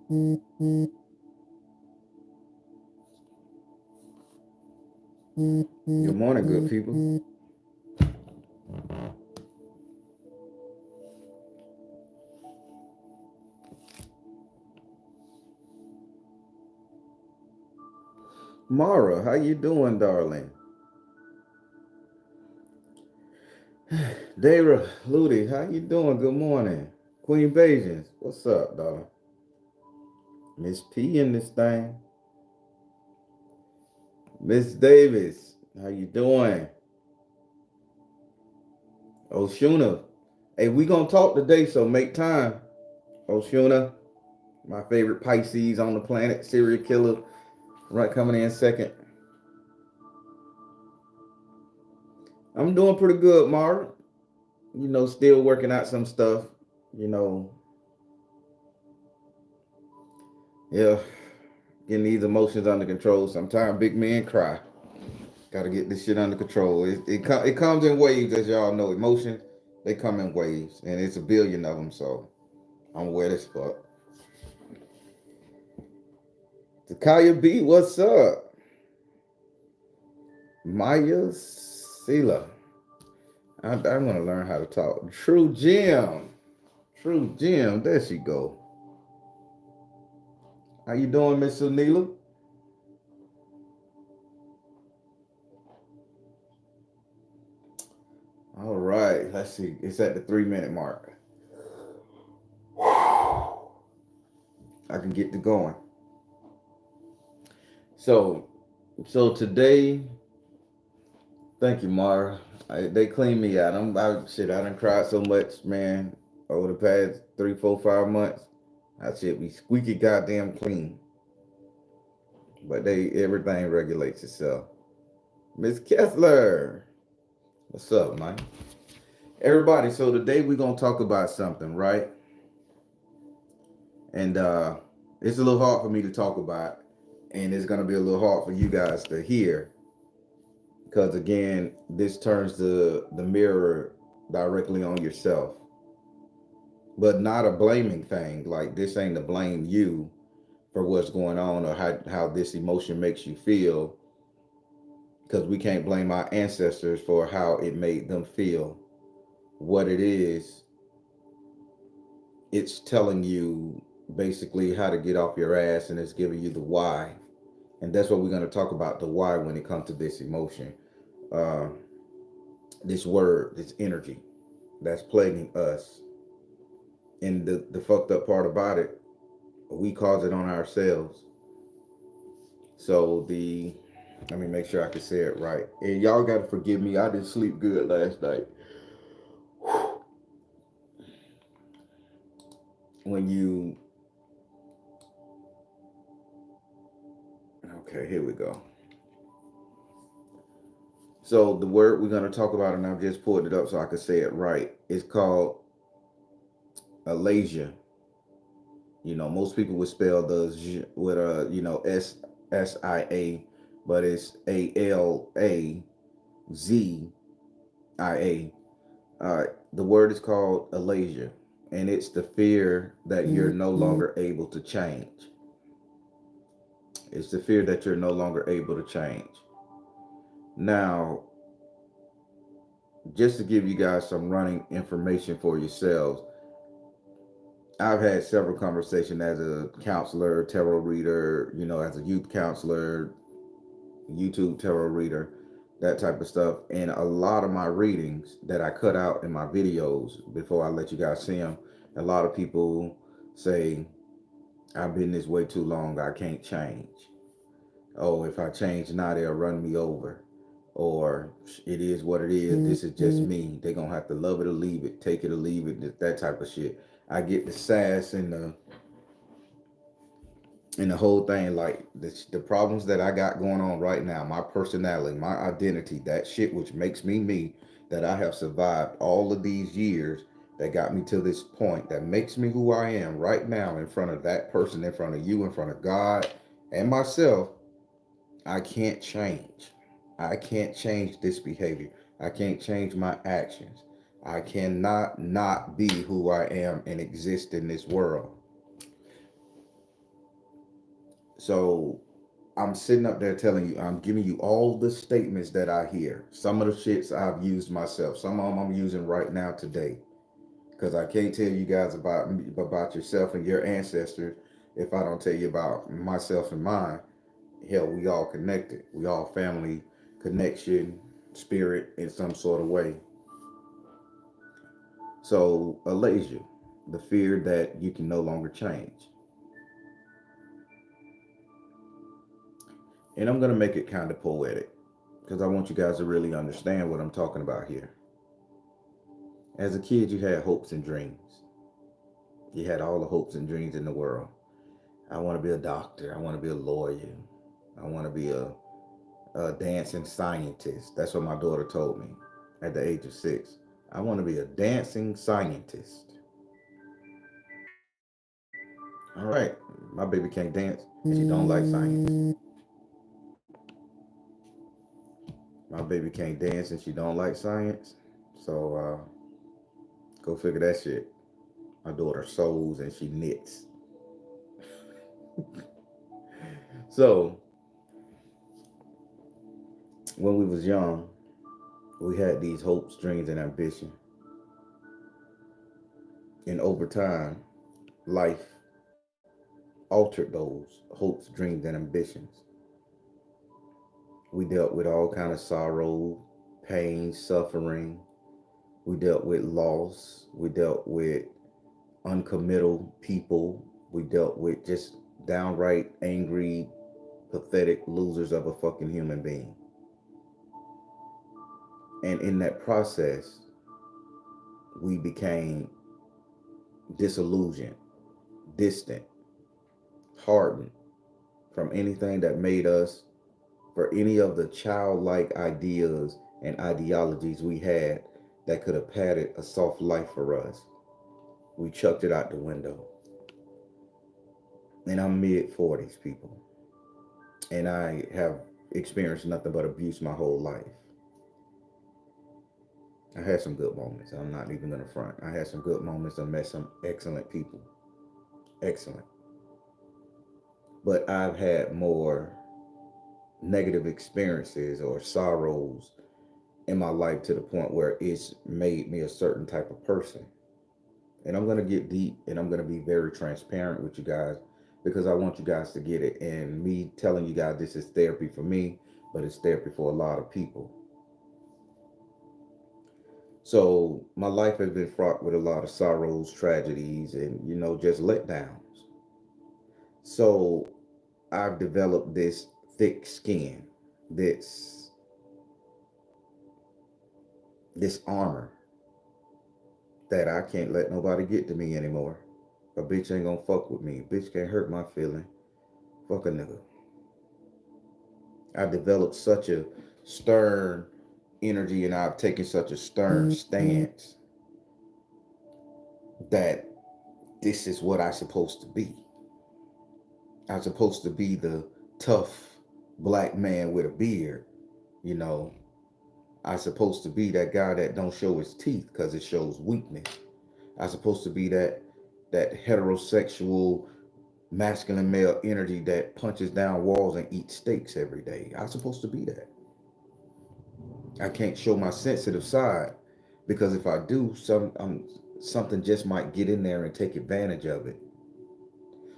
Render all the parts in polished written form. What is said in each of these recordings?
Good morning, good people. Mara, how you doing, darling? Dara, Ludi, how you doing? Good morning. Queen Beijing, what's up, darling? Miss P in this thing. Miss Davis, how you doing? Oshuna, hey, we gonna talk today, so make time. Oshuna, my favorite Pisces on the planet, serial killer, right coming in second. I'm doing pretty good, Mara. Still working out some stuff. You know, yeah, getting these emotions under control. Sometimes big men cry. Got to get this shit under control. It comes in waves, as y'all know. Emotions, they come in waves, and it's a billion of them. So I'm wet as fuck. Takaya B, what's up? Maya Sela. I want to learn how to talk. True Jim. True Jim. There she go. How you doing, Miss Sunila? All right. Let's see. It's at the 3-minute mark. I can get to going. So today, thank you, Mara. They cleaned me out. I done cried so much, man, over the past 3, 4, 5 months. I should be squeaky goddamn clean. But everything regulates itself. Miss Kessler, what's up, man? Everybody, so today we're gonna talk about something, right? And it's a little hard for me to talk about, and it's gonna be a little hard for you guys to hear. Because again, this turns the mirror directly on yourself. But not a blaming thing. Like this ain't to blame you for what's going on or how this emotion makes you feel. Because we can't blame our ancestors for how it made them feel. What it is, it's telling you basically how to get off your ass, and it's giving you the why. And that's what we're going to talk about, the why, when it comes to this emotion. Uh, this word, this energy that's plaguing us. And the fucked up part about it, we cause it on ourselves. So let me make sure I can say it right. And y'all got to forgive me. I didn't sleep good last night. When you, okay, here we go. So the word we're going to talk about, and I've just pulled it up so I can say it right, is called Alazia. Most people would spell the with SIA, but it's ALAZIA. The word is called Alazia, and it's the fear that you're no longer able to change. It's the fear that you're no longer able to change. Now, just to give you guys some running information for yourselves, I've had several conversations as a counselor, tarot reader, as a youth counselor, YouTube tarot reader, that type of stuff. And a lot of my readings that I cut out in my videos before I let you guys see them, a lot of people say, I've been this way too long, I can't change. Oh, if I change now, they'll run me over. Or it is what it is. This is just me. They're going to have to love it or leave it, take it or leave it, that type of shit. I get the sass and the whole thing, like the problems that I got going on right now, my personality, my identity, that shit which makes me me, that I have survived all of these years, that got me to this point, that makes me who I am right now in front of that person, in front of you, in front of God and myself. I can't change. I can't change this behavior. I can't change my actions. I cannot not be who I am and exist in this world. So I'm sitting up there telling you, I'm giving you all the statements that I hear. Some of the shits I've used myself. Some of them I'm using right now today. Because I can't tell you guys about yourself and your ancestors if I don't tell you about myself and mine. Hell, we all connected. We all family connection, spirit in some sort of way. So, Alazia, the fear that you can no longer change. And I'm going to make it kind of poetic because I want you guys to really understand what I'm talking about here. As a kid, you had hopes and dreams. You had all the hopes and dreams in the world. I want to be a doctor. I want to be a lawyer. I want to be a dancing scientist. That's what my daughter told me at the age of 6. I want to be a dancing scientist. All right, my baby can't dance and she don't like science. My baby can't dance and she don't like science. So go figure that shit. My daughter sews and she knits. So when we was young, we had these hopes, dreams, and ambition. And over time, life altered those hopes, dreams, and ambitions. We dealt with all kind of sorrow, pain, suffering. We dealt with loss. We dealt with uncommittal people. We dealt with just downright angry, pathetic losers of a fucking human being. And in that process, we became disillusioned, distant, hardened from anything that made us, for any of the childlike ideas and ideologies we had that could have padded a soft life for us. We chucked it out the window. And I'm mid 40s, people. And I have experienced nothing but abuse my whole life. I had some good moments. I'm not even going to front. I had some good moments. I met some excellent people. Excellent. But I've had more negative experiences or sorrows in my life to the point where it's made me a certain type of person. And I'm going to get deep and I'm going to be very transparent with you guys because I want you guys to get it. And me telling you guys this is therapy for me, but it's therapy for a lot of people. So my life has been fraught with a lot of sorrows, tragedies, and just letdowns. So I've developed this thick skin, this this armor that I can't let nobody get to me anymore. A bitch ain't gonna fuck with me. A bitch can't hurt my feeling. Fuck a nigga. I've developed such a stern energy and I've taken such a stern stance that this is what I'm supposed to be. I'm supposed to be the tough black man with a beard, you know. I'm supposed to be that guy that don't show his teeth because it shows weakness. I'm supposed to be that heterosexual masculine male energy that punches down walls and eats steaks every day. I'm supposed to be that. I can't show my sensitive side because if I do, something just might get in there and take advantage of it.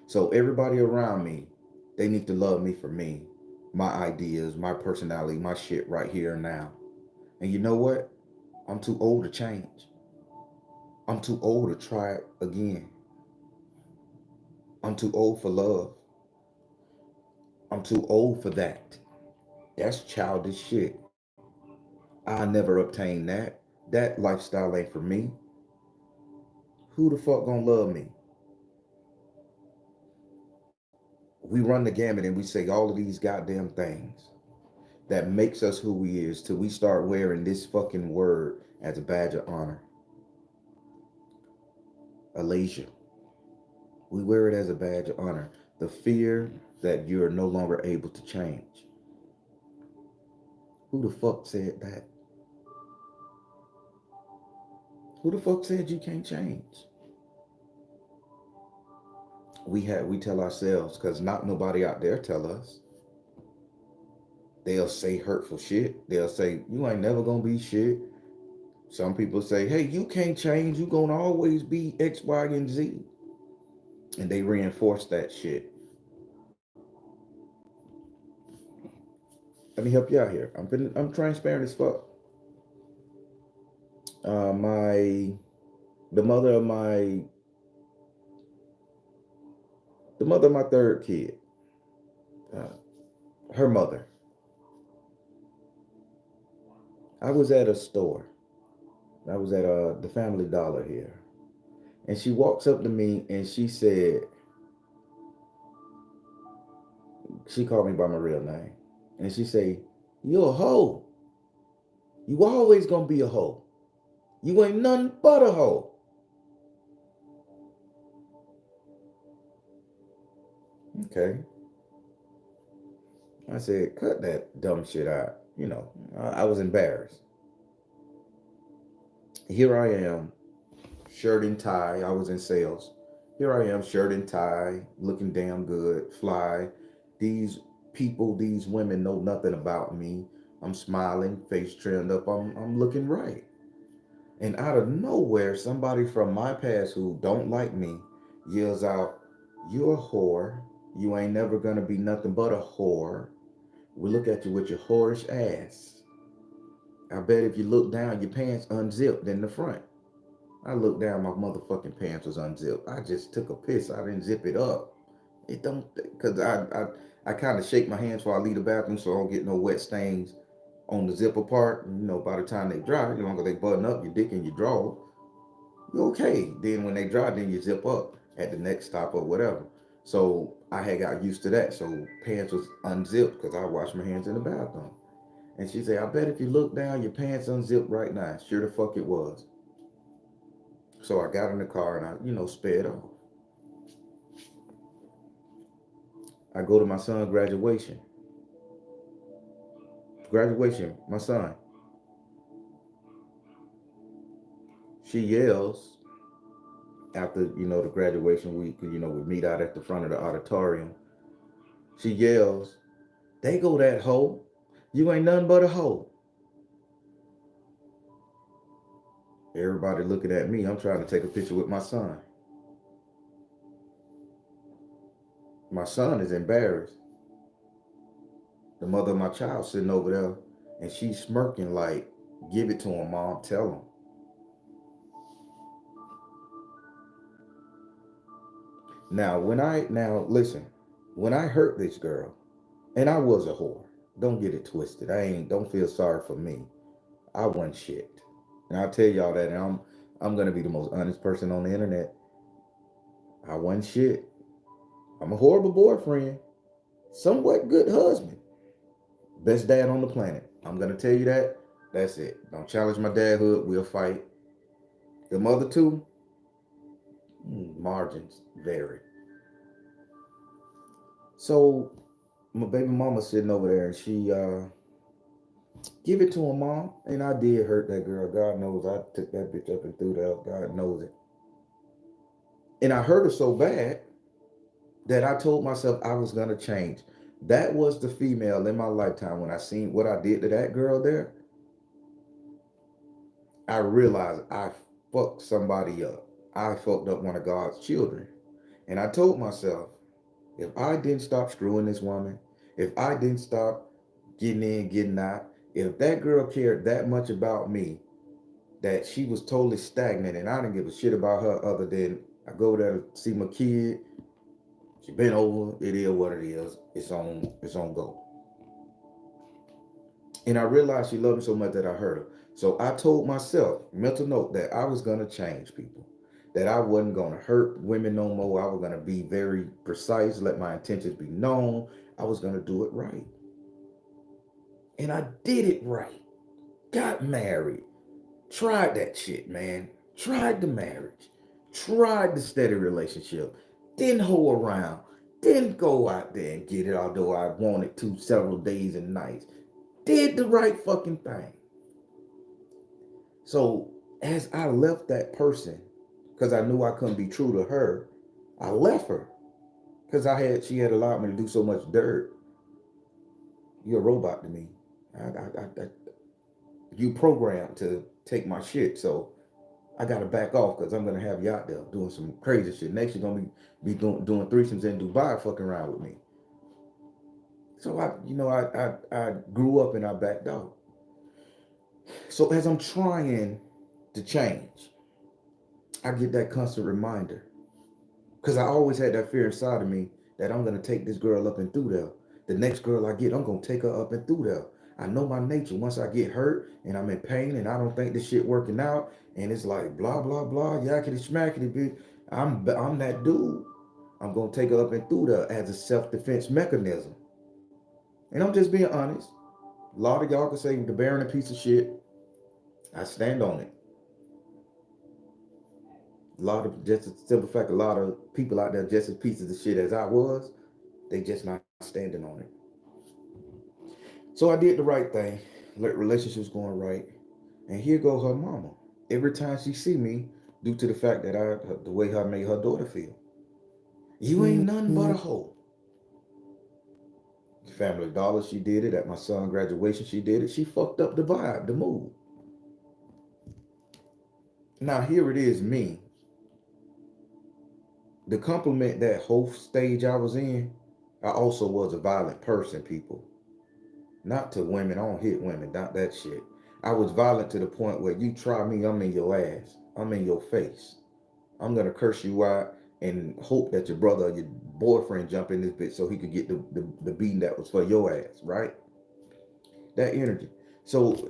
So everybody around me, they need to love me for me, my ideas, my personality, my shit right here and now. And you know what? I'm too old to change. I'm too old to try it again. I'm too old for love. I'm too old for that. That's childish shit. I never obtained that. That lifestyle ain't for me. Who the fuck gonna love me? We run the gamut and we say all of these goddamn things that makes us who we is till we start wearing this fucking word as a badge of honor. Alazia. We wear it as a badge of honor. The fear that you're no longer able to change. Who the fuck said that? Who the fuck said you can't change? We tell ourselves, because not nobody out there tell us. They'll say hurtful shit. They'll say, you ain't never gonna be shit. Some people say, hey, you can't change. You gonna always be X, Y, and Z. And they reinforce that shit. Let me help you out here. I'm transparent as fuck. My the mother of my the mother of my third kid, uh, her mother. I was at a store. I was at the Family Dollar here, and she walks up to me and she said, she called me by my real name, and she say, "You a hoe. You always gonna be a hoe. You ain't nothing but a hoe." Okay. I said, cut that dumb shit out. I was embarrassed. Here I am, shirt and tie. I was in sales. Here I am, shirt and tie, looking damn good, fly. These people, these women know nothing about me. I'm smiling, face trimmed up. I'm looking right. And out of nowhere, somebody from my past who don't like me yells out, "You're a whore. You ain't never gonna be nothing but a whore. We look at you with your whorish ass. I bet if you look down, your pants unzipped in the front." I looked down, my motherfucking pants was unzipped. I just took a piss. I didn't zip it up. It don't, because I kind of shake my hands before I leave the bathroom so I don't get no wet stains on the zipper part. By the time they dry, you know, they button up your dick and your draw, you okay. Then when they dry, then you zip up at the next stop or whatever. So I had got used to that. So pants was unzipped because I washed my hands in the bathroom. And she said, "I bet if you look down, your pants unzipped right now." Sure the fuck it was. So I got in the car and sped off. I go to my son's graduation. Graduation, my son. She yells after, the graduation week, we meet out at the front of the auditorium. She yells, "They go that hoe. You ain't nothing but a hoe." Everybody looking at me. I'm trying to take a picture with my son. My son is embarrassed. The mother of my child sitting over there, and she's smirking like, "Give it to him, mom. Tell him." Now listen, when I hurt this girl, and I was a whore. Don't get it twisted. Don't feel sorry for me. I wasn't shit. And I'll tell y'all that, and I'm gonna be the most honest person on the internet. I wasn't shit. I'm a horrible boyfriend, somewhat good husband, best dad on the planet. I'm gonna tell you that. That's it. Don't challenge my dadhood. We'll fight. The mother too. Margins vary. So my baby mama sitting over there, and she give it to him, mom. And I did hurt that girl. God knows I took that bitch up and threw that up. God knows it. And I hurt her so bad that I told myself I was gonna change. That was the female in my lifetime. When I seen what I did to that girl there, I realized I fucked somebody up. I fucked up one of God's children. And I told myself, if I didn't stop screwing this woman, if I didn't stop getting in, getting out, if that girl cared that much about me, that she was totally stagnant and I didn't give a shit about her other than I go there to see my kid. She been over, it is what it is. It's on go. And I realized she loved me so much that I hurt her. So I told myself, mental note, that I was gonna change people. that I wasn't going to hurt women no more. I was going to be very precise, let my intentions be known. I was going to do it right. And I did it right. Got married. Tried that shit, man. Tried the marriage. Tried the steady relationship. Didn't hoe around. Didn't go out there and get it, although I wanted to several days and nights. Did the right fucking thing. So as I left that person, because I knew I couldn't be true to her, I left her. Because she had allowed me to do so much dirt. You're a robot to me. You programmed to take my shit, so I gotta back off because I'm gonna have you out there doing some crazy shit. Next, you're gonna be doing threesomes in Dubai, fucking around with me. So I grew up and I backed off. So as I'm trying to change, I get that constant reminder because I always had that fear inside of me that I'm gonna take this girl up and through there. The next girl I get, I'm gonna take her up and through there. I know my nature. Once I get hurt and I'm in pain and I don't think this shit working out, and it's like blah blah blah, yakety smackety, bitch. I'm that dude. I'm gonna take her up and through there as a self-defense mechanism. And I'm just being honest. A lot of y'all can say the Baron a piece of shit. I stand on it. A lot of just a simple fact, a lot of people out there just as pieces of shit as I was, they just not standing on it. So I did the right thing. Let relationships going right. And here go her mama. Every time she see me, due to the fact that the way I made her daughter feel. You ain't nothing but a hoe. Family Dollar, she did it. At my son's graduation, she did it. She fucked up the vibe, the mood. Now here it is, me. The compliment that whole stage I was in, I also was a violent person, people. Not to women, I don't hit women, not that shit. I was violent to the point where you try me, I'm in your ass. I'm in your face. I'm gonna curse you out and hope that your brother or your boyfriend jump in this bitch so he could get the beating that was for your ass, right? That energy. So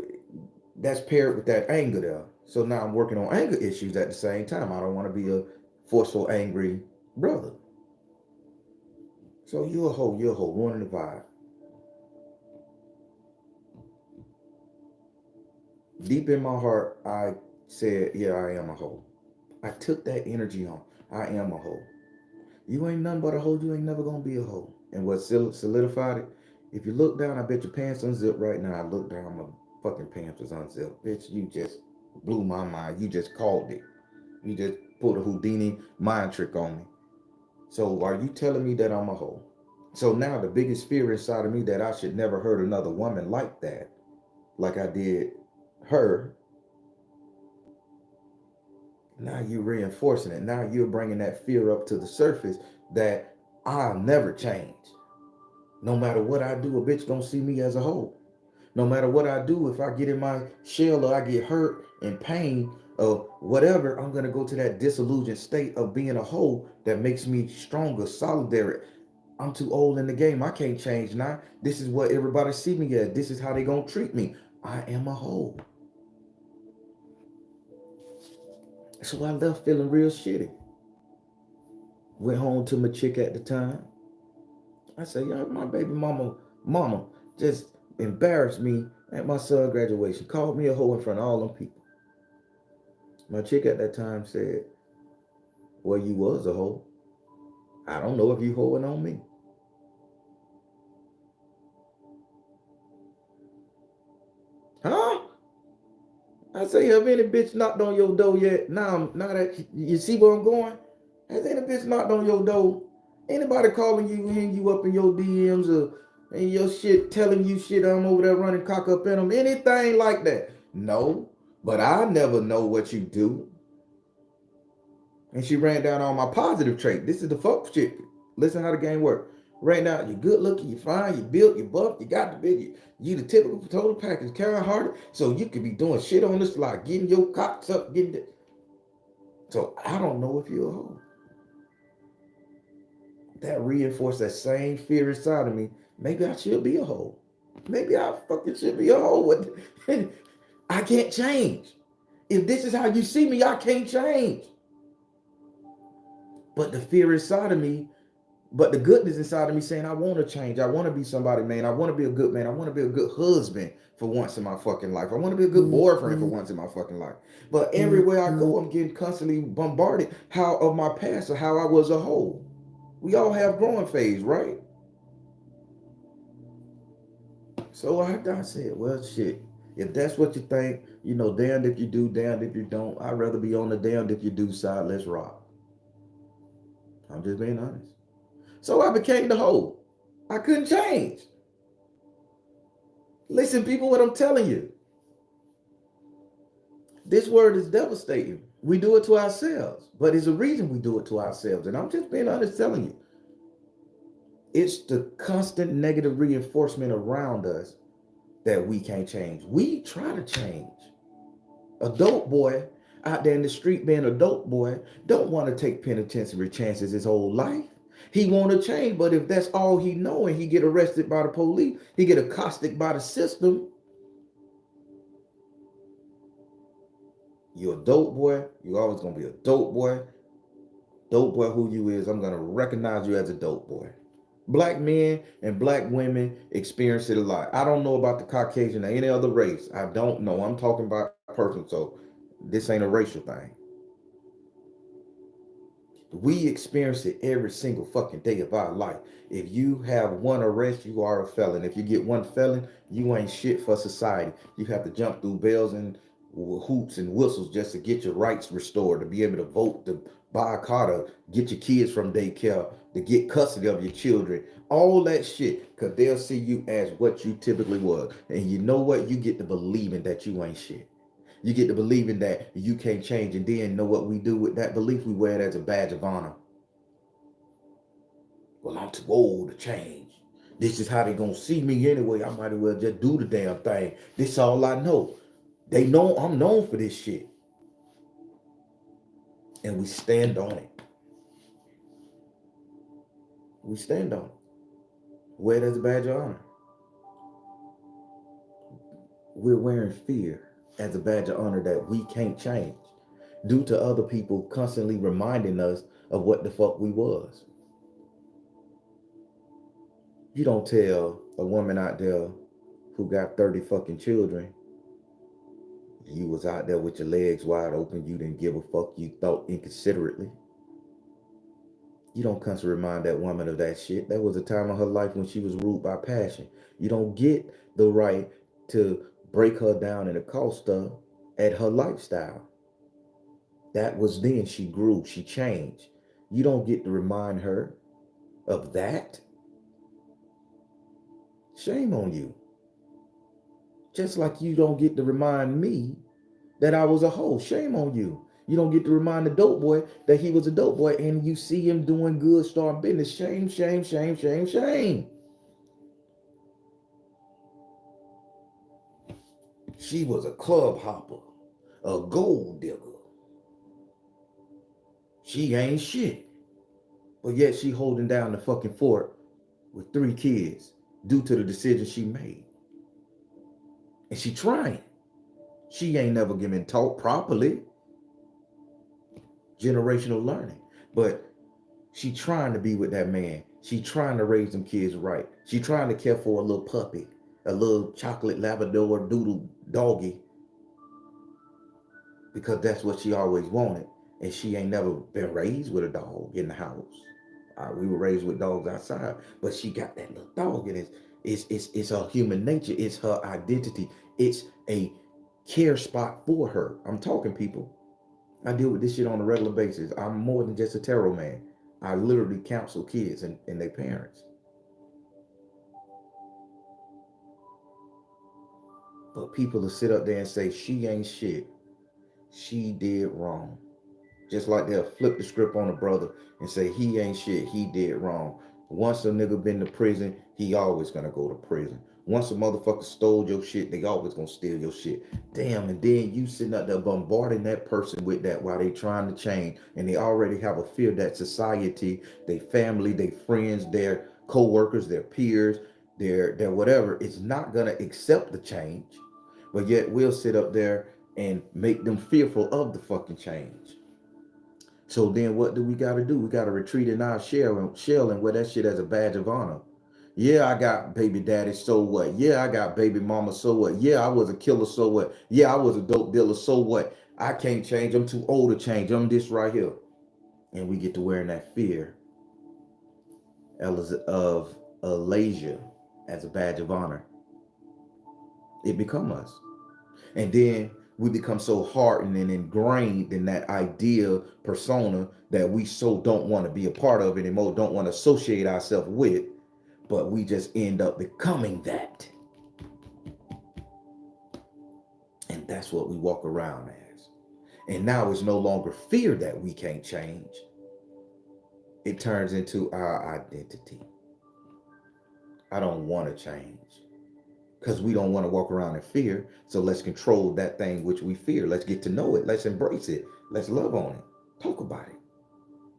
that's paired with that anger there. So now I'm working on anger issues at the same time. I don't want to be a forceful, angry brother. So you're a hoe, ruining the vibe. Deep in my heart, I said, yeah, I am a hoe. I took that energy on. I am a hoe. You ain't nothing but a hoe. You ain't never gonna be a hoe. And what solidified it? If you look down, I bet your pants unzipped right now. I look down, my fucking pants was unzipped. Bitch, you just blew my mind. You just called it. You just pulled a Houdini mind trick on me. So are you telling me that I'm a hoe? So now the biggest fear inside of me that I should never hurt another woman like that, like I did her. Now you're reinforcing it. Now you're bringing that fear up to the surface that I'll never change. No matter what I do, a bitch gonna see me as a hoe. No matter what I do, if I get in my shell or I get hurt and pain or whatever, I'm gonna go to that disillusioned state of being a hoe that makes me stronger, solidary. I'm too old in the game. I can't change now. This is what everybody see me as. This is how they gonna treat me. I am a hoe. So I left feeling real shitty. Went home to my chick at the time. I said, yo, my baby mama just embarrassed me at my son's graduation. Called me a hoe in front of all them people. My chick at that time said, well, you was a hoe. I don't know if you hoeing on me. Huh? I say, have any bitch knocked on your door yet? Now that you see where I'm going? Has any bitch knocked on your door? Anybody calling you, hitting you up in your DMs or in your shit, telling you shit I'm over there running cock up in them? Anything like that? No. But I never know what you do. And she ran down all my positive trait. This is the fuck shit. Listen how the game works. Right now, you're good looking, you're fine, you built, you buffed, you got the big, you the typical total package, carrying harder, so you could be doing shit on this like getting your cocks up, getting it. So I don't know if you're a hoe. That reinforced that same fear inside of me. Maybe I should be a hoe. Maybe I fucking should be a hoe. I can't change. If this is how you see me, I can't change. But the fear inside of me, but the goodness inside of me saying, I want to change. I want to be somebody, man. I want to be a good man. I want to be a good husband for once in my fucking life. I want to be a good boyfriend for once in my fucking life. But everywhere I go, I'm getting constantly bombarded how of my past or how I was a whole. We all have growing phase, right? So I said, well, shit. If that's what you think, damned if you do, damned if you don't. I'd rather be on the damned if you do side. Let's rock. I'm just being honest. So I became the whole. I couldn't change. Listen, people, what I'm telling you. This word is devastating. We do it to ourselves, but there's a reason we do it to ourselves. And I'm just being honest telling you. It's the constant negative reinforcement around us that we can't change. We try to change. A dope boy out there in the street being a dope boy don't want to take penitentiary chances his whole life. He want to change, but if that's all he know and he get arrested by the police, he get accosted by the system, you're a dope boy. You're always going to be a dope boy. Dope boy who you is, I'm going to recognize you as a dope boy. Black men and black women experience it a lot. I don't know about the Caucasian or any other race. I don't know. I'm talking about personal, so this ain't a racial thing. We experience it every single fucking day of our life. If you have one arrest, you are a felon. If you get one felon, you ain't shit for society. You have to jump through bells and hoops and whistles just to get your rights restored, to be able to vote, to buy a car, to get your kids from daycare, to get custody of your children. All that shit, because they'll see you as what you typically was. And you know what? You get to believing that you ain't shit. You get to believing that you can't change, and then know what we do with that belief? We wear it as a badge of honor. Well, I'm too old to change. This is how they gonna see me anyway. I might as well just do the damn thing. This is all I know. They know I'm known for this shit. And we stand on it. We stand on it. Wear it as a badge of honor. We're wearing fear as a badge of honor that we can't change due to other people constantly reminding us of what the fuck we was. You don't tell a woman out there who got 30 fucking children, you was out there with your legs wide open, you didn't give a fuck, you thought inconsiderately. You don't constantly remind that woman of that shit. That was a time of her life when she was ruled by passion. You don't get the right to break her down and accost her at her lifestyle. That was then. She grew, she changed. You don't get to remind her of that. Shame on you. Just like you don't get to remind me that I was a hoe. Shame on you. You don't get to remind the dope boy that he was a dope boy, and you see him doing good, starting business. Shame, shame, shame, shame, shame. She was a club hopper, a gold digger. She ain't shit. But yet she holding down the fucking fort with 3 kids due to the decision she made. And she trying. She ain't never given taught properly. Generational learning. But she trying to be with that man. She trying to raise them kids right. She trying to care for a little puppy, a little chocolate Labrador doodle doggy, because that's what she always wanted. And she ain't never been raised with a dog in the house. We were raised with dogs outside, but she got that little dog, and it's her human nature. It's her identity. It's a care spot for her. I'm talking, people. I deal with this shit on a regular basis. I'm more than just a tarot man. I literally counsel kids and their parents. But people will sit up there and say, she ain't shit. She did wrong. Just like they'll flip the script on a brother and say, he ain't shit. He did wrong. Once a nigga been to prison, he always gonna go to prison. Once a motherfucker stole your shit, they always gonna steal your shit. Damn, and then you sitting out there bombarding that person with that while they trying to change, and they already have a fear that society, their family, their friends, their co-workers, their peers, their whatever is not gonna accept the change. But yet we'll sit up there and make them fearful of the fucking change. So then what do we got to do? We got to retreat in our shell and wear that shit as a badge of honor. Yeah, I got baby daddy, so what? Yeah, I got baby mama, so what? Yeah, I was a killer, so what? Yeah, I was a dope dealer, so what? I can't change. I'm too old to change. I'm this right here. And we get to wearing that fear of Alazia as a badge of honor. It become us. And then we become so hardened and ingrained in that idea persona that we so don't want to be a part of anymore, don't want to associate ourselves with, but we just end up becoming that. And that's what we walk around as. And now it's no longer fear that we can't change. It turns into our identity. I don't want to change because we don't want to walk around in fear. So let's control that thing which we fear. Let's get to know it. Let's embrace it. Let's love on it. Talk about it.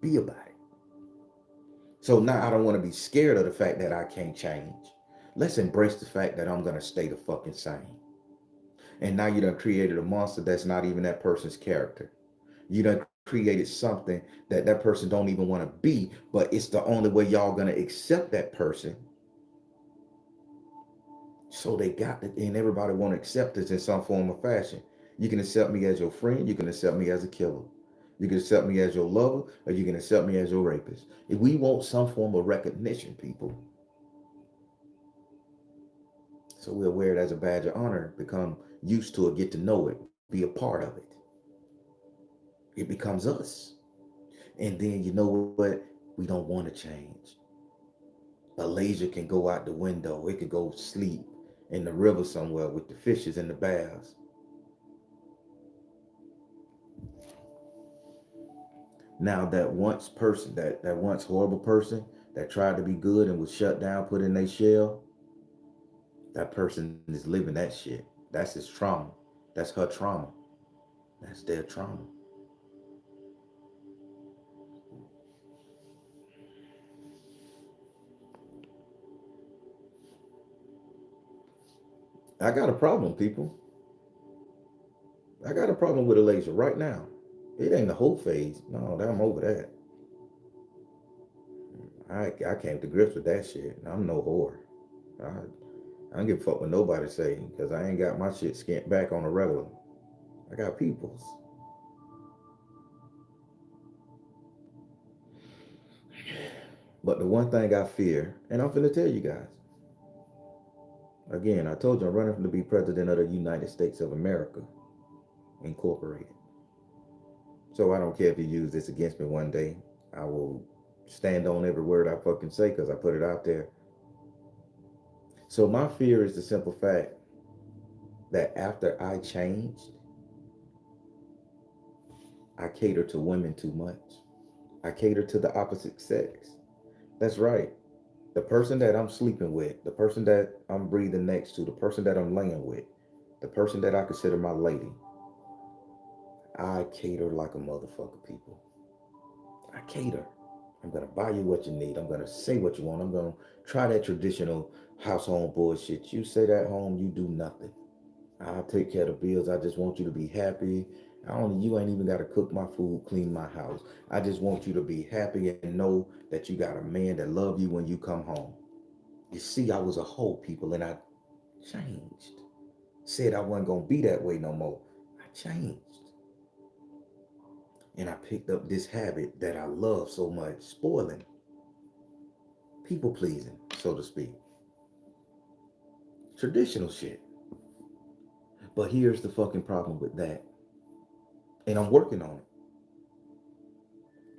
Be about it. So now I don't want to be scared of the fact that I can't change. Let's embrace the fact that I'm going to stay the fucking same. And now you done created a monster that's not even that person's character. You done created something that that person don't even want to be, but it's the only way y'all going to accept that person. So they got it, and everybody want to accept this in some form or fashion. You can accept me as your friend. You can accept me as a killer. You can accept me as your lover, or you can accept me as your rapist. If we want some form of recognition, people, so we'll wear it as a badge of honor, become used to it, get to know it, be a part of it. It becomes us. And then you know what? We don't want to change. A laser can go out the window. It could go sleep in the river somewhere with the fishes and the bass. Now that once person, that once horrible person that tried to be good and was shut down, put in their shell, that person is living that shit. That's his trauma. That's her trauma. That's their trauma. I got a problem, people. I got a problem with a laser right now. It ain't the whole phase. No, I'm over that. I came to grips with that shit. I'm no whore. I don't give a fuck what nobody say because I ain't got my shit skint back on the regular. I got people's. But the one thing I fear, and I'm finna tell you guys, again, I told you I'm running to be president of the United States of America, Incorporated. So I don't care if you use this against me one day. I will stand on every word I fucking say because I put it out there. So my fear is the simple fact that after I changed, I cater to women too much. I cater to the opposite sex. That's right. The person that I'm sleeping with, the person that I'm breathing next to, the person that I'm laying with, the person that I consider my lady, I cater like a motherfucker, people. I cater. I'm going to buy you what you need. I'm going to say what you want. I'm going to try that traditional household bullshit. You say that home, you do nothing. I'll take care of the bills. I just want you to be happy. You ain't even got to cook my food, clean my house. I just want you to be happy and know that you got a man that love you when you come home. You see, I was a hoe, people, and I changed. Said I wasn't going to be that way no more. I changed. And I picked up this habit that I love so much, spoiling, people pleasing, so to speak. Traditional shit. But here's the fucking problem with that. And I'm working on it.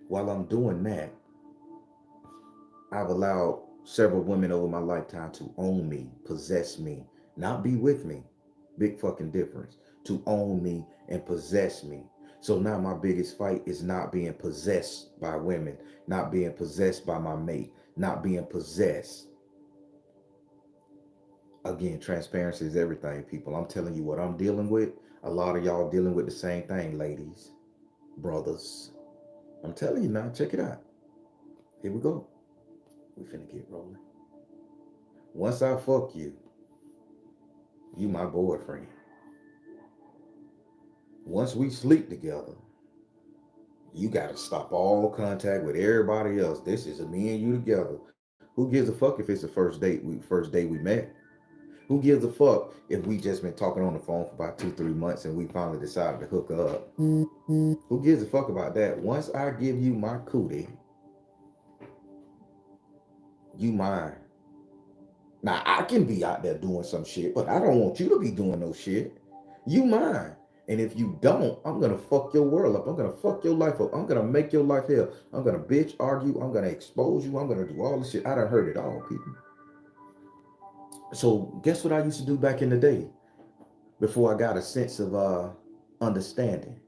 While I'm doing that, I've allowed several women over my lifetime to own me, possess me, not be with me. Big fucking difference. To own me and possess me. So now my biggest fight is not being possessed by women, not being possessed by my mate, not being possessed. Again, transparency is everything, people. I'm telling you what I'm dealing with. A lot of y'all dealing with the same thing, ladies, brothers. I'm telling you now, check it out. Here we go. We finna get rolling. Once I fuck you, you my boyfriend. Once we sleep together, You gotta stop all contact with everybody else. This is a me and you together. Who gives a fuck if it's the first day we met? Who gives a fuck if we just been talking on the phone for about 2, 3 months and we finally decided to hook up? Who gives a fuck about that? Once I give you my cootie, you mine. Now I can be out there doing some shit, but I don't want you to be doing no shit. You mine. And if you don't, I'm gonna fuck your world up. I'm gonna fuck your life up. I'm gonna make your life hell. I'm gonna bitch argue. I'm gonna expose you. I'm gonna do all this shit. I done heard it all, people. So guess what I used to do back in the day before I got a sense of understanding?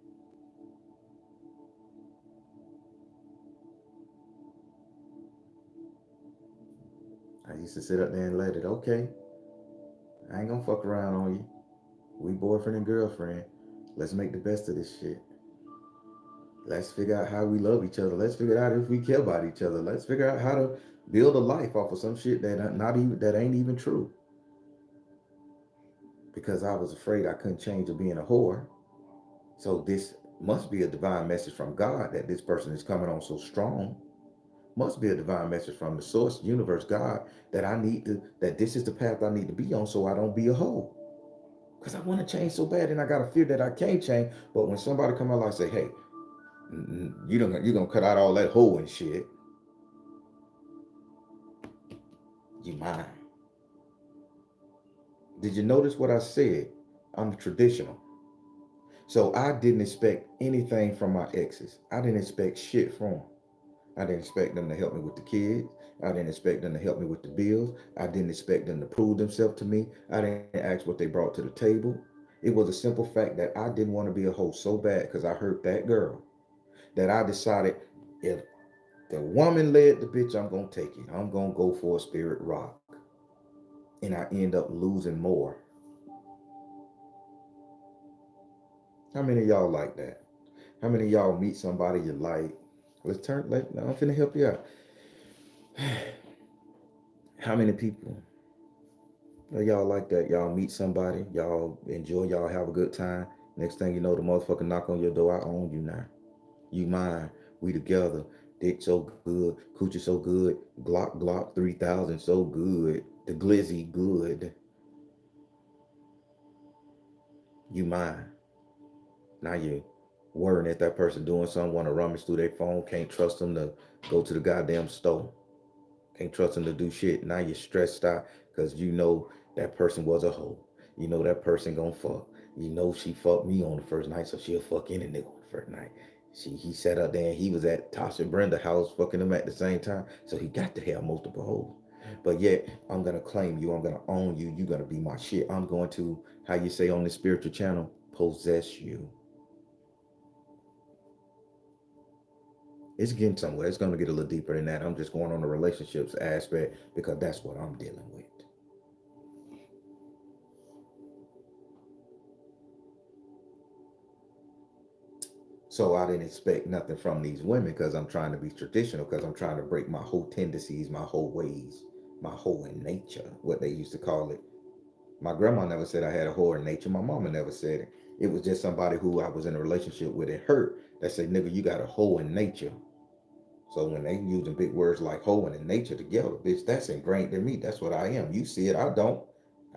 I used to sit up there and let it, okay, I ain't gonna fuck around on you. We boyfriend and girlfriend. Let's make the best of this shit. Let's figure out how we love each other. Let's figure out if we care about each other. Let's figure out how to build a life off of some shit that ain't even true. Because I was afraid I couldn't change of being a whore. So this must be a divine message from God that this person is coming on so strong. Must be a divine message from the source, universe, God, that this is the path I need to be on so I don't be a hoe. Because I want to change so bad and I got a fear that I can't change. But when somebody come out and say, hey, you're gonna cut out all that hoe and shit, you mine. Did you notice what I said? I'm traditional. So I didn't expect anything from my exes. I didn't expect shit from them. I didn't expect them to help me with the kids. I didn't expect them to help me with the bills. I didn't expect them to prove themselves to me. I didn't ask what they brought to the table. It was a simple fact that I didn't want to be a host so bad because I hurt that girl that I decided if the woman led the bitch, I'm going to take it. I'm going to go for a spirit rock. And I end up losing more. How many of y'all like that? How many of y'all meet somebody you like? I'm finna help you out. How many people y'all like that? Y'all meet somebody, y'all enjoy, y'all have a good time. Next thing you know, the motherfucker knock on your door. I own you now. You mine. We together. Dick so good. Coochie so good. Glock 3000 so good. The glizzy good. You mine. Now you worrying at that person doing something, want to rummage through their phone, can't trust them to go to the goddamn store. Can't trust them to do shit. Now you're stressed out because you know that person was a hoe. You know that person gonna fuck. You know she fucked me on the first night, so she'll fuck any nigga on the first night. He sat up there and he was at Tasha and Brenda house fucking them at the same time. So he got to have multiple hoes. But yet I'm gonna claim you, I'm gonna own you, you're gonna be my shit. I'm going to, how you say on the spiritual channel, possess you. It's getting somewhere. It's gonna get a little deeper than that. I'm just going on the relationships aspect because that's what I'm dealing with. So I didn't expect nothing from these women because I'm trying to be traditional, because I'm trying to break my whole tendencies, my whole ways, my whole in nature, what they used to call it. My grandma never said I had a whore in nature. My mama never said it. It was just somebody who I was in a relationship with. It hurt that say, nigga, you got a hoe in nature. So when they using big words like hoe and in nature together, bitch, that's ingrained in me. That's what I am. You see it, I don't.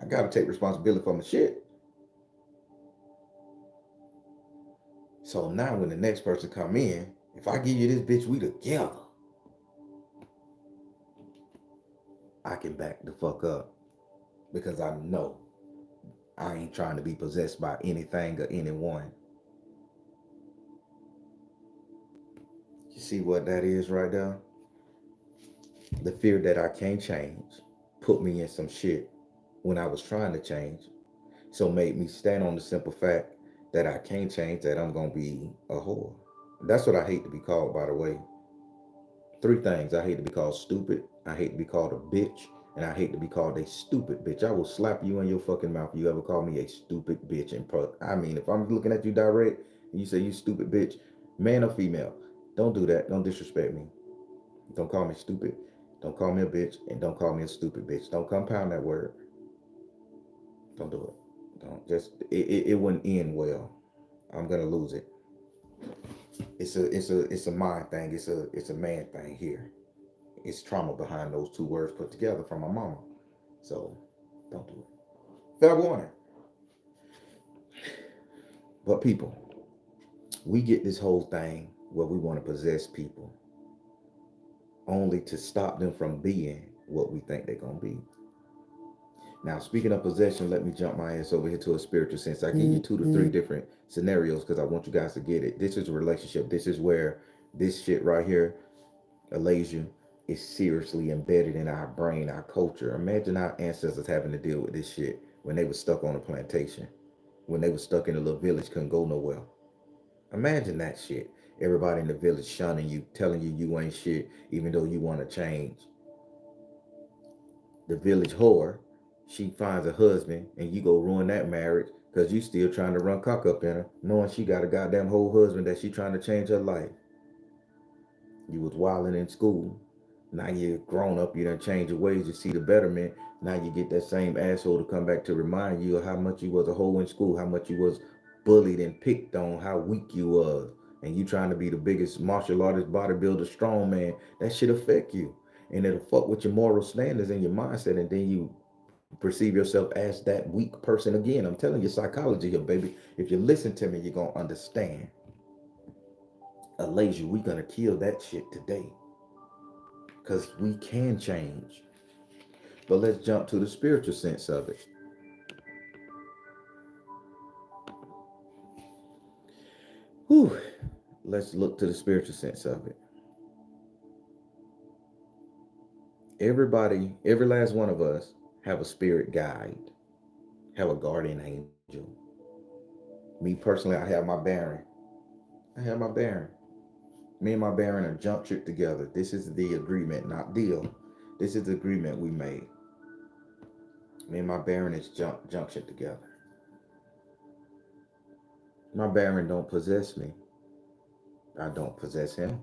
I gotta take responsibility for my shit. So now when the next person come in, if I give you this bitch, we together, I can back the fuck up because I know I ain't trying to be possessed by anything or anyone. You see what that is right there? The fear that I can't change put me in some shit when I was trying to change. So made me stand on the simple fact that I can't change, that I'm gonna be a whore. That's what I hate to be called, by the way. Three things. I hate to be called stupid. I hate to be called a bitch. And I hate to be called a stupid bitch. I will slap you in your fucking mouth if you ever call me a stupid bitch in public. I mean, if I'm looking at you direct and you say you stupid bitch, man or female, don't do that. Don't disrespect me. Don't call me stupid. Don't call me a bitch. And don't call me a stupid bitch. Don't compound that word. Don't do it. Don't just, it wouldn't end well. I'm going to lose it. It's a mind thing. It's a man thing here. It's trauma behind those two words put together from my mama. So don't do it. Fair warning. But people, we get this whole thing where we want to possess people only to stop them from being what we think they're gonna be. Now, speaking of possession, let me jump my ass over here to a spiritual sense. I give you two to three different scenarios because I want you guys to get it. This is a relationship. This is where this shit right here, Alazia, is seriously embedded in our brain, our culture. Imagine our ancestors having to deal with this shit when they were stuck on a plantation, when they were stuck in a little village, couldn't go nowhere. Imagine that shit. Everybody in the village shunning you, telling you you ain't shit, even though you want to change. The village whore, she finds a husband and you go ruin that marriage because you still trying to run cock up in her, knowing she got a goddamn whole husband that she trying to change her life. You was wilding in school. Now you're grown up, you done change your ways, you see the betterment. Now you get that same asshole to come back to remind you of how much you was a hoe in school, how much you was bullied and picked on, how weak you was. And you trying to be the biggest martial artist, bodybuilder, strong man. That shit affect you. And it'll fuck with your moral standards and your mindset. And then you perceive yourself as that weak person again. I'm telling you psychology here, baby. If you listen to me, you're gonna understand. Alasia, we gonna kill that shit today. Because we can change. But let's jump to the spiritual sense of it. Whew. Let's look to the spiritual sense of it. Everybody, every last one of us have a spirit guide, have a guardian angel. Me personally, I have my Baron. I have my Baron. Me and my Baron are jump trip together. This is the agreement, not deal. This is the agreement we made. Me and my Baron is jump ship together. My Baron don't possess me. I don't possess him.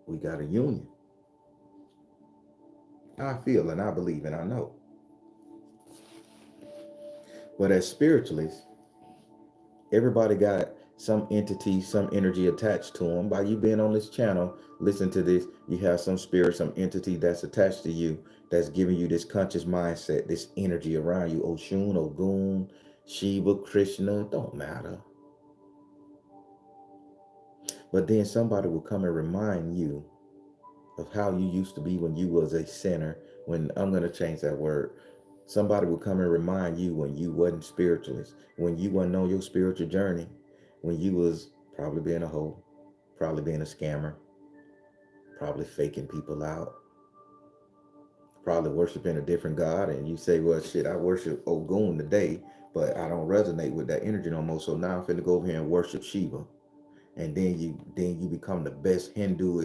We got a union. I feel and I believe and I know. But as spiritualists, everybody got some entity, some energy attached to them. By you being on this channel, listen to this, you have some spirit, some entity that's attached to you, that's giving you this conscious mindset, this energy around you. Oshun, Ogun, Shiva, Krishna, don't matter. But then somebody will come and remind you of how you used to be when you was a sinner. When I'm going to change that word, somebody will come and remind you when you wasn't spiritualist, when you wasn't on your spiritual journey, when you was probably being a hoe, probably being a scammer, probably faking people out, probably worshiping a different god. And you say, well, shit, I worship Ogun today, but I don't resonate with that energy no more. So now I'm finna go over here and worship Shiva. And then you become the best Hindu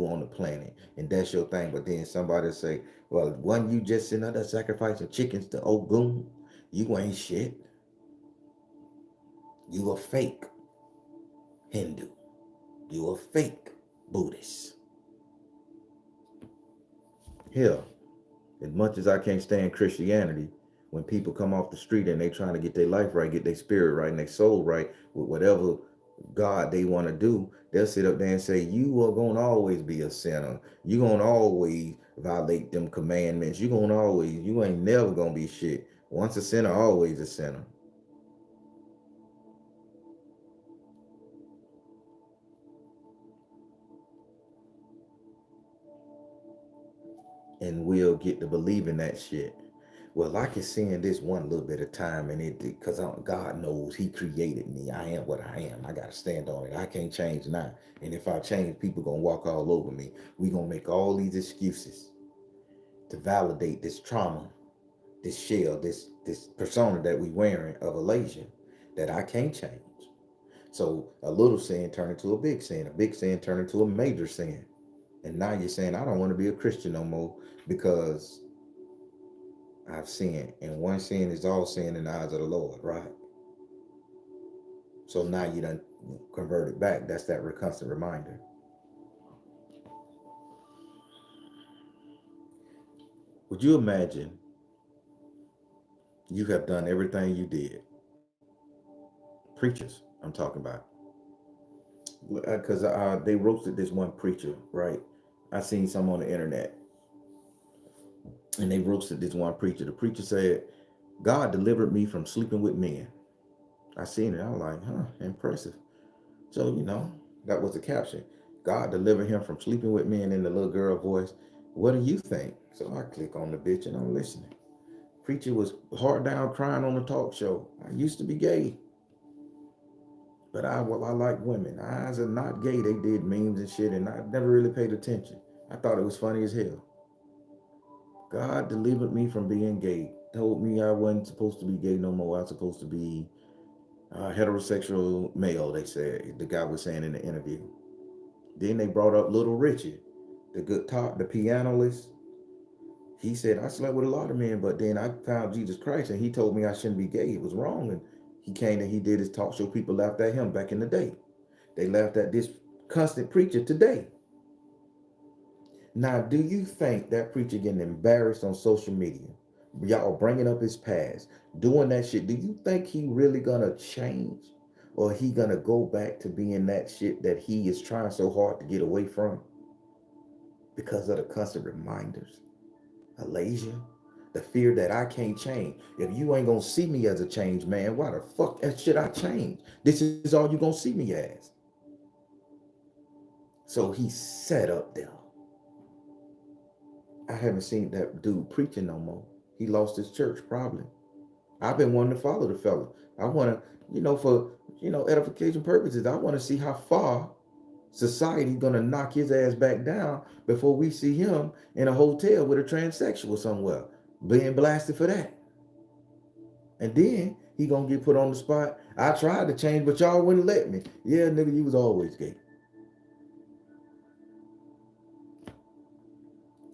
on the planet, and that's your thing. But then somebody say, well, wasn't you just sitting there sacrificing chickens to Ogun? You ain't shit. You a fake Hindu. You a fake Buddhist. Hell, as much as I can't stand Christianity, when people come off the street and they trying to get their life right, get their spirit right and their soul right with whatever God they want to do, they'll sit up there and say, you are going to always be a sinner. You're going to always violate them commandments. You ain't never going to be shit. Once a sinner, always a sinner. And we'll get to believing that shit. Well, I can sin this one little bit of time, and it because God knows He created me. I am what I am. I gotta stand on it. I can't change now. And if I change, people gonna walk all over me. We gonna make all these excuses to validate this trauma, this shell, this persona that we wearing of Alasia that I can't change. So a little sin turned into a big sin turned into a major sin. And now you're saying I don't want to be a Christian no more because I've sinned, and one sin is all sin in the eyes of the Lord, right? So now you done converted back. That's that constant reminder. Would you imagine you have done everything you did? Preachers, I'm talking about. Because they roasted this one preacher, right? I seen some on the internet, and they roasted this one preacher. The preacher said, God delivered me from sleeping with men. I seen it. I was like, huh, impressive. So, that was the caption. God delivered him from sleeping with men in the little girl voice. What do you think? So I click on the bitch and I'm listening. Preacher was hard down crying on the talk show. I used to be gay, but I like women. Eyes are not gay. They did memes and shit, and I never really paid attention. I thought it was funny as hell. God delivered me from being gay. Told me I wasn't supposed to be gay no more. I was supposed to be heterosexual male, they said. The guy was saying in the interview. Then they brought up Little Richard, the pianist. He said, I slept with a lot of men, but then I found Jesus Christ and he told me I shouldn't be gay. It was wrong. And he came and he did his talk show. People laughed at him back in the day. They laughed at this constant preacher today. Now, do you think that preacher getting embarrassed on social media, y'all bringing up his past, doing that shit, do you think he really gonna change? Or he gonna go back to being that shit that he is trying so hard to get away from because of the constant reminders? Alazia, the fear that I can't change. If you ain't gonna see me as a changed man, why the fuck should I change? This is all you gonna see me as. So he's set up there. I haven't seen that dude preaching no more. He lost his church, probably. I've been wanting to follow the fella. I want to, for, edification purposes, I want to see how far society gonna knock his ass back down before we see him in a hotel with a transsexual somewhere, being blasted for that. And then he gonna get put on the spot. I tried to change, but y'all wouldn't let me. Yeah, nigga, you was always gay.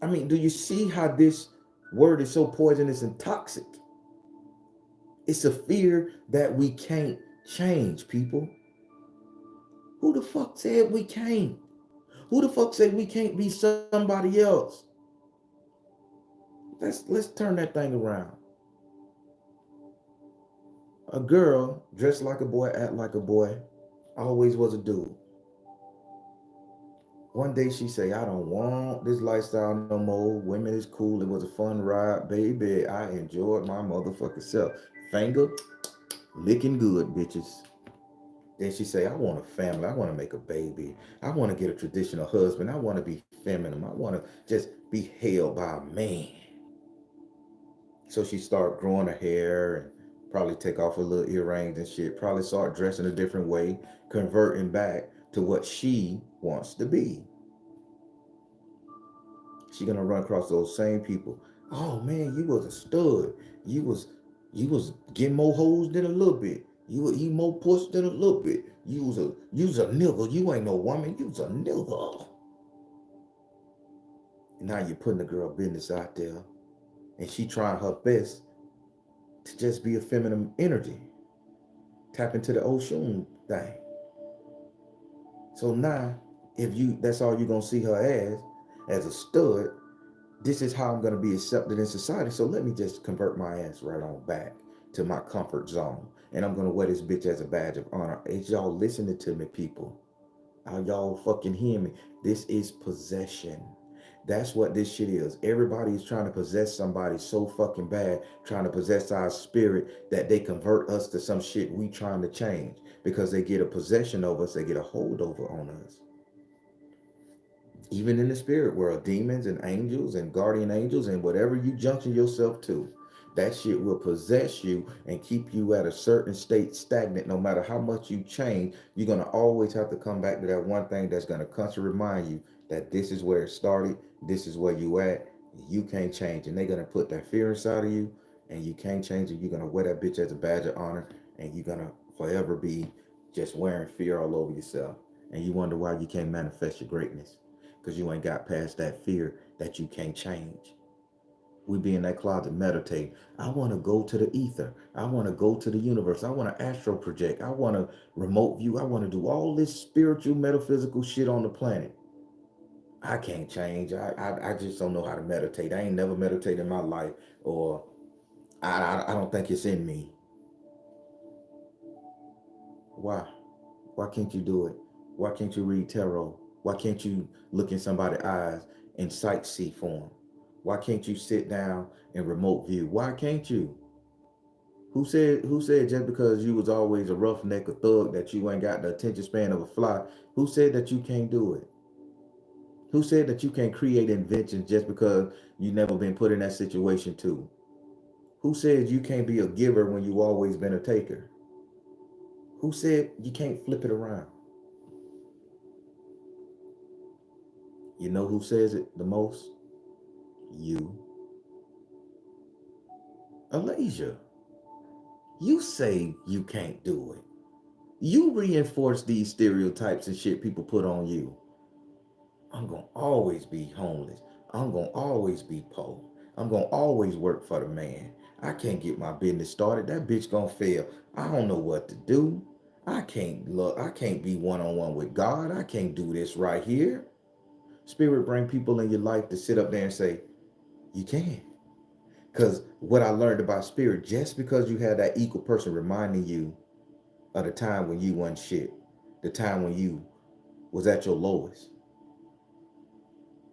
I mean, do you see how this word is so poisonous and toxic? It's a fear that we can't change, people. Who the fuck said we can't? Who the fuck said we can't be somebody else? Let's turn that thing around. A girl dressed like a boy, act like a boy, always was a dude. One day she say, I don't want this lifestyle no more. Women is cool. It was a fun ride, baby. I enjoyed my motherfucking self. Finger licking good, bitches. Then she say, I want a family. I want to make a baby. I want to get a traditional husband. I want to be feminine. I want to just be held by a man. So she start growing her hair and probably take off her little earrings and shit. Probably start dressing a different way, converting back to what she wants to be. She gonna run across those same people. Oh man, you was a stud. You was getting more hoes than a little bit. You would eat more puss than a little bit. You was a nigga. You ain't no woman. You was a nigga. And now you're putting the girl business out there, and she trying her best to just be a feminine energy. Tap into the ocean thing. So now, if that's all you're gonna see her as a stud, this is how I'm going to be accepted in society. So let me just convert my ass right on back to my comfort zone. And I'm going to wear this bitch as a badge of honor. As y'all listening to me, people, are y'all fucking hear me? This is possession. That's what this shit is. Everybody is trying to possess somebody so fucking bad, trying to possess our spirit that they convert us to some shit we trying to change. Because they get a possession of us, they get a holdover on us. Even in the spirit world, demons and angels and guardian angels and whatever you junction yourself to, that shit will possess you and keep you at a certain state stagnant. No matter how much you change, you're going to always have to come back to that one thing that's going to constantly remind you that this is where it started, this is where you at, you can't change. And they're going to put that fear inside of you and you can't change it. You're going to wear that bitch as a badge of honor and you're going to forever be just wearing fear all over yourself. And you wonder why you can't manifest your greatness. Because you ain't got past that fear that you can't change. We be in that closet meditating. I want to go to the ether. I want to go to the universe. I want to astral project. I want to remote view. I want to do all this spiritual, metaphysical shit on the planet. I can't change. I just don't know how to meditate. I ain't never meditated in my life. Or I don't think it's in me. Why? Why can't you do it? Why can't you read tarot? Why can't you look in somebody's eyes and sight see for them? Why can't you sit down and remote view? Why can't you? Who said just because you was always a roughneck, a thug, that you ain't got the attention span of a fly? Who said that you can't do it? Who said that you can't create inventions just because you never been put in that situation too? Who said you can't be a giver when you always been a taker? Who said you can't flip it around? You know who says it the most? You. Alazia. You say you can't do it. You reinforce these stereotypes and shit people put on you. I'm gonna always be homeless. I'm gonna always be poor. I'm gonna always work for the man. I can't get my business started. That bitch gonna fail. I don't know what to do. I can't look. I can't be one-on-one with God. I can't do this right here. Spirit bring people in your life to sit up there and say, you can. Because what I learned about spirit, just because you had that equal person reminding you of the time when you wasn't shit, the time when you was at your lowest,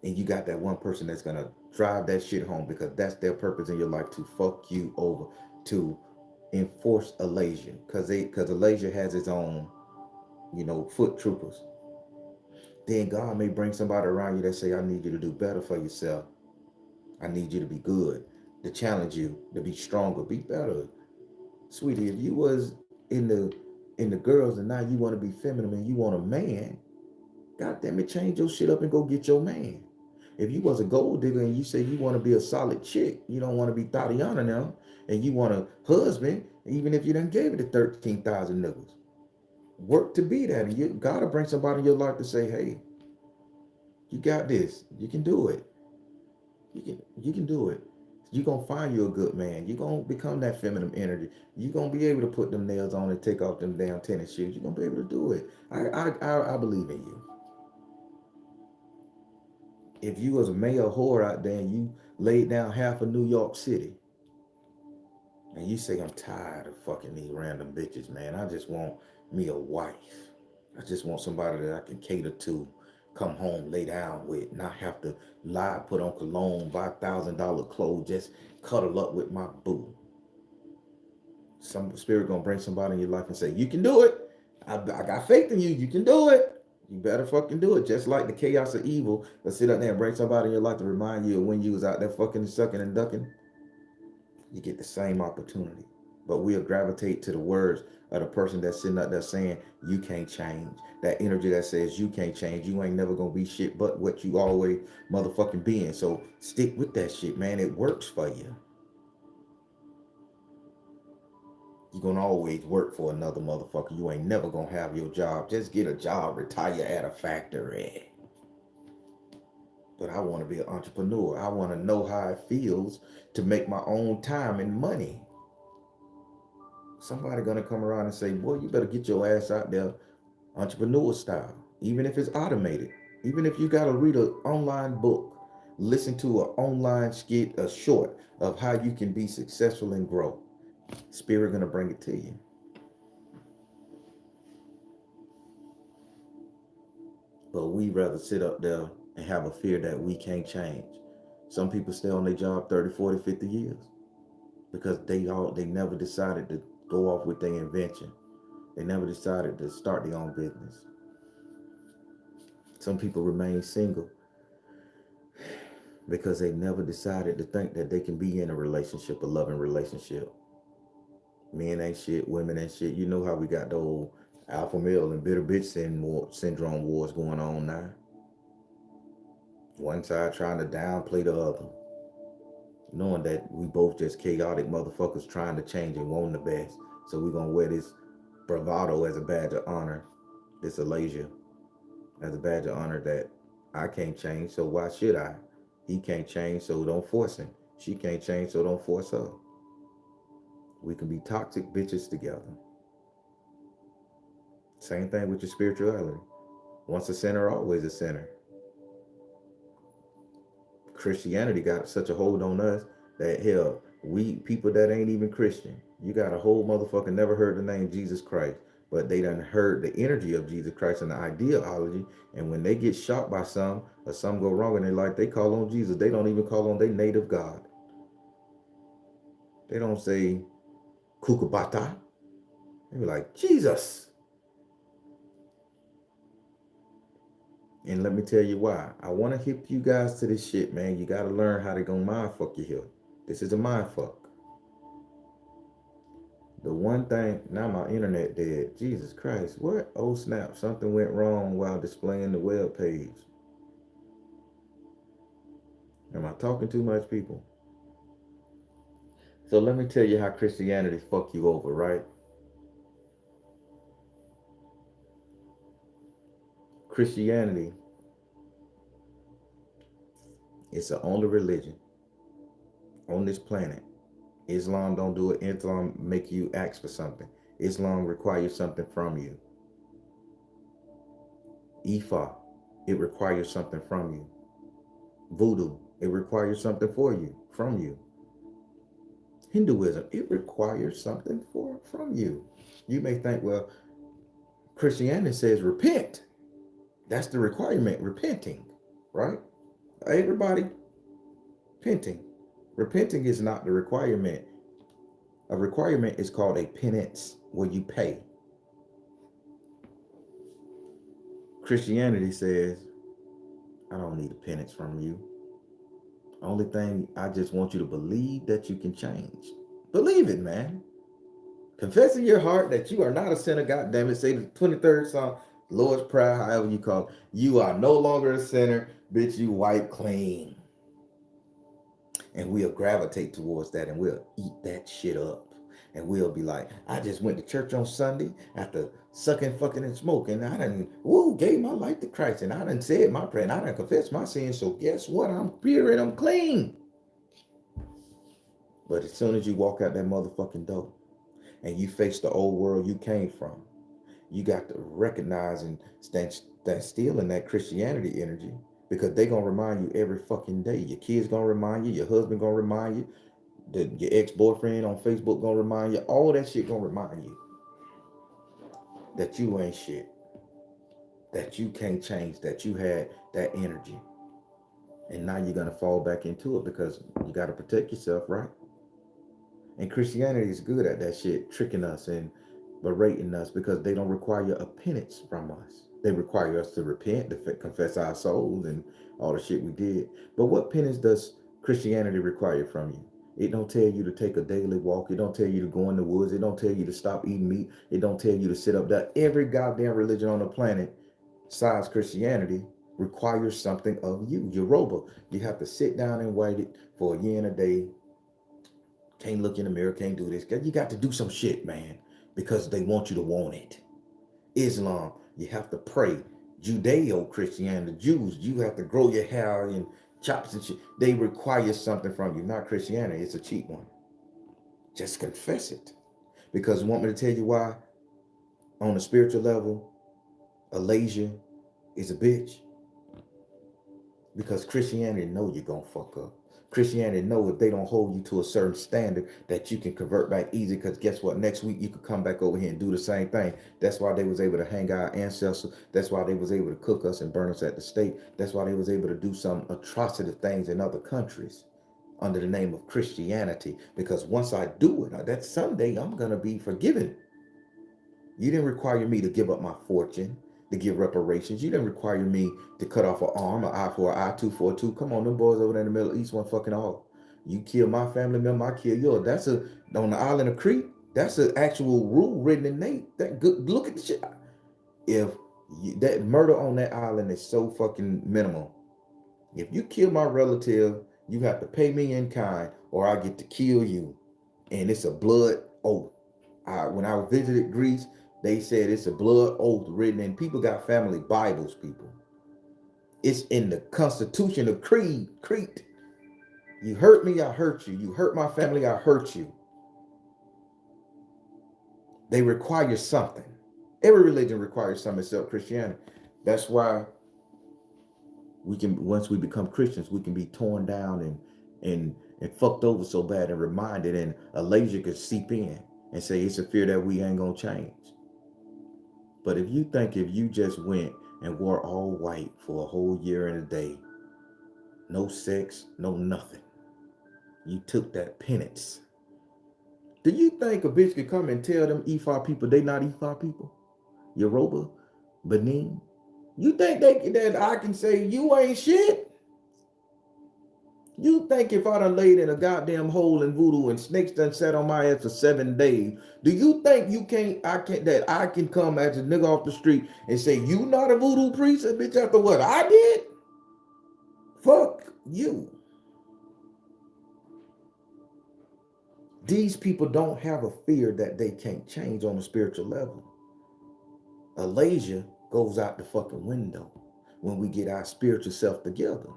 and you got that one person that's gonna drive that shit home because that's their purpose in your life, to fuck you over, to enforce Alazia, because Alazia has its own, foot troopers. Then God may bring somebody around you that say, I need you to do better for yourself. I need you to be good, to challenge you, to be stronger, be better. Sweetie, if you was in the girls and now you want to be feminine and you want a man, God damn it, change your shit up and go get your man. If you was a gold digger and you say you want to be a solid chick, you don't want to be Tatiana now, and you want a husband, even if you done gave it to 13,000 niggas, work to be that. And you gotta bring somebody in your life to say, hey, you got this. You can do it. You can do it. You're gonna find you a good man. You're gonna become that feminine energy. You're gonna be able to put them nails on and take off them damn tennis shoes. You're gonna be able to do it. I believe in you. If you was a male whore out there and you laid down half of New York City and you say, I'm tired of fucking these random bitches, man. I just want me a wife. I just want somebody that I can cater to, come home, lay down with, not have to lie, put on cologne, buy $1,000 clothes, just cuddle up with my boo. Some spirit gonna bring somebody in your life and say, you can do it. I got faith in you. You can do it. You better fucking do it. Just like the chaos of evil, let's sit up there and bring somebody in your life to remind you of when you was out there fucking, sucking, and ducking. You get the same opportunity. But we'll gravitate to the words of the person that's sitting up there saying, you can't change. That energy that says you can't change. You ain't never gonna be shit but what you always motherfucking being. So stick with that shit, man. It works for you. You're gonna always work for another motherfucker. You ain't never gonna have your job. Just get a job, retire at a factory. But I want to be an entrepreneur. I want to know how it feels to make my own time and money. Somebody gonna come around and say, boy, you better get your ass out there entrepreneur style. Even if it's automated. Even if you gotta read an online book, listen to an online skit, a short of how you can be successful and grow. Spirit gonna bring it to you. But we rather sit up there and have a fear that we can't change. Some people stay on their job 30, 40, 50 years because they never decided to go off with their invention. They never decided to start their own business. Some people remain single because they never decided to think that they can be in a relationship, a loving relationship. Men ain't shit, women ain't shit. You know how we got the old alpha male and bitter bitch syndrome wars going on now. One side trying to downplay the other, knowing that we both just chaotic motherfuckers trying to change and wanting the best. So we're gonna wear this bravado as a badge of honor, this Alazia as a badge of honor that I can't change, so why should I? He can't change, so don't force him. She can't change, so don't force her. We can be toxic bitches together. Same thing with your spirituality. Once a sinner, always a sinner. Christianity got such a hold on us that hell, we people that ain't even Christian, you got a whole motherfucker never heard the name Jesus Christ, but they done heard the energy of Jesus Christ and the ideology. And when they get shocked by some or some go wrong in their life, they call on Jesus. They don't even call on their native God. They don't say Kukubata. They be like, Jesus. And let me tell you why. I want to hip you guys to this shit, man. You got to learn how to go mind fuck you here. This is a mind fuck. The one thing, now my internet dead. Jesus Christ, what? Oh snap, something went wrong while displaying the web page. Am I talking too much, people? So let me tell you how Christianity fuck you over, right? Christianity is the only religion on this planet. Islam don't do it. Islam make you ask for something. Islam requires something from you. Ifa, it requires something from you. Voodoo, it requires something for you, from you. Hinduism, it requires something from you. You may think, well, Christianity says repent. That's the requirement, repenting, right? Everybody repenting. Repenting is not the requirement. A requirement is called a penance, where you pay. Christianity says, I don't need a penance from you. Only thing, I just want you to believe that you can change. Believe it, man. Confess in your heart that you are not a sinner, goddamn it. Say the 23rd Psalm, Lord's Prayer, however you call it. You are no longer a sinner, bitch, you wipe clean. And we'll gravitate towards that and we'll eat that shit up. And we'll be like, I just went to church on Sunday after sucking, fucking, and smoking. I done, gave my life to Christ. And I done said my prayer and I done confessed my sins. So guess what? I'm pure and I'm clean. But as soon as you walk out that motherfucking door and you face the old world you came from, you got to recognize and stand still in that Christianity energy, because they gonna remind you every fucking day. Your kids gonna remind you, your husband gonna remind you, your ex-boyfriend on Facebook gonna remind you, all that shit gonna remind you that you ain't shit, that you can't change, that you had that energy. And now you're gonna fall back into it because you gotta protect yourself, right? And Christianity is good at that shit, tricking us and berating us, because they don't require a penance from us. They require us to repent, to confess our souls and all the shit we did. But what penance does Christianity require from you? It don't tell you to take a daily walk. It don't tell you to go in the woods. It don't tell you to stop eating meat. It don't tell you to sit up there. Every goddamn religion on the planet, besides Christianity, requires something of you. Yoruba, you have to sit down and wait it for a year and a day. Can't look in the mirror, can't do this. You got to do some shit, man, because they want you to want it. Islam, you have to pray. Judeo-Christian, the Jews, you have to grow your hair and chops and shit. They require something from you. Not Christianity, it's a cheap one. Just confess it. Because you want me to tell you why? On a spiritual level, Alazia is a bitch. Because Christianity know you're gonna fuck up. Christianity know if they don't hold you to a certain standard that you can convert back easy, because guess what? Next week you could come back over here and do the same thing. That's why they was able to hang our ancestors. That's why they was able to cook us and burn us at the stake. That's why they was able to do some atrocity things in other countries under the name of Christianity. Because once I do it, that someday I'm gonna be forgiven. You didn't require me to give up my fortune, to give reparations. You didn't require me to cut off an arm, an eye for an eye, tooth for a tooth. Come on, them boys over there in the Middle East want fucking all. You kill my family member, I kill yours. That's on the island of Crete. That's an actual rule written in that good. Look at the shit. If that murder on that island is so fucking minimal. If you kill my relative, you have to pay me in kind, or I get to kill you. And it's a blood oath. When I visited Greece, they said it's a blood oath written in. People got family Bibles, people. It's in the Constitution of Crete. You hurt me, I hurt you. You hurt my family, I hurt you. They require something. Every religion requires something except Christianity. That's why we can, once we become Christians, we can be torn down and fucked over so bad and reminded, and Alazia could seep in and say it's a fear that we ain't gonna change. But if you think if you just went and wore all white for a whole year and a day, no sex, no nothing, you took that penance. Do you think a bitch could come and tell them E5 people they not E5 people? Yoruba, Benin? You think that I can say you ain't shit? You think if I done laid in a goddamn hole in voodoo and snakes done sat on my ass for 7 days, do you think you can't that I can come as a nigga off the street and say you not a voodoo priest, bitch, after what I did? Fuck you. These people don't have a fear that they can't change on a spiritual level. Alazia goes out the fucking window when we get our spiritual self together.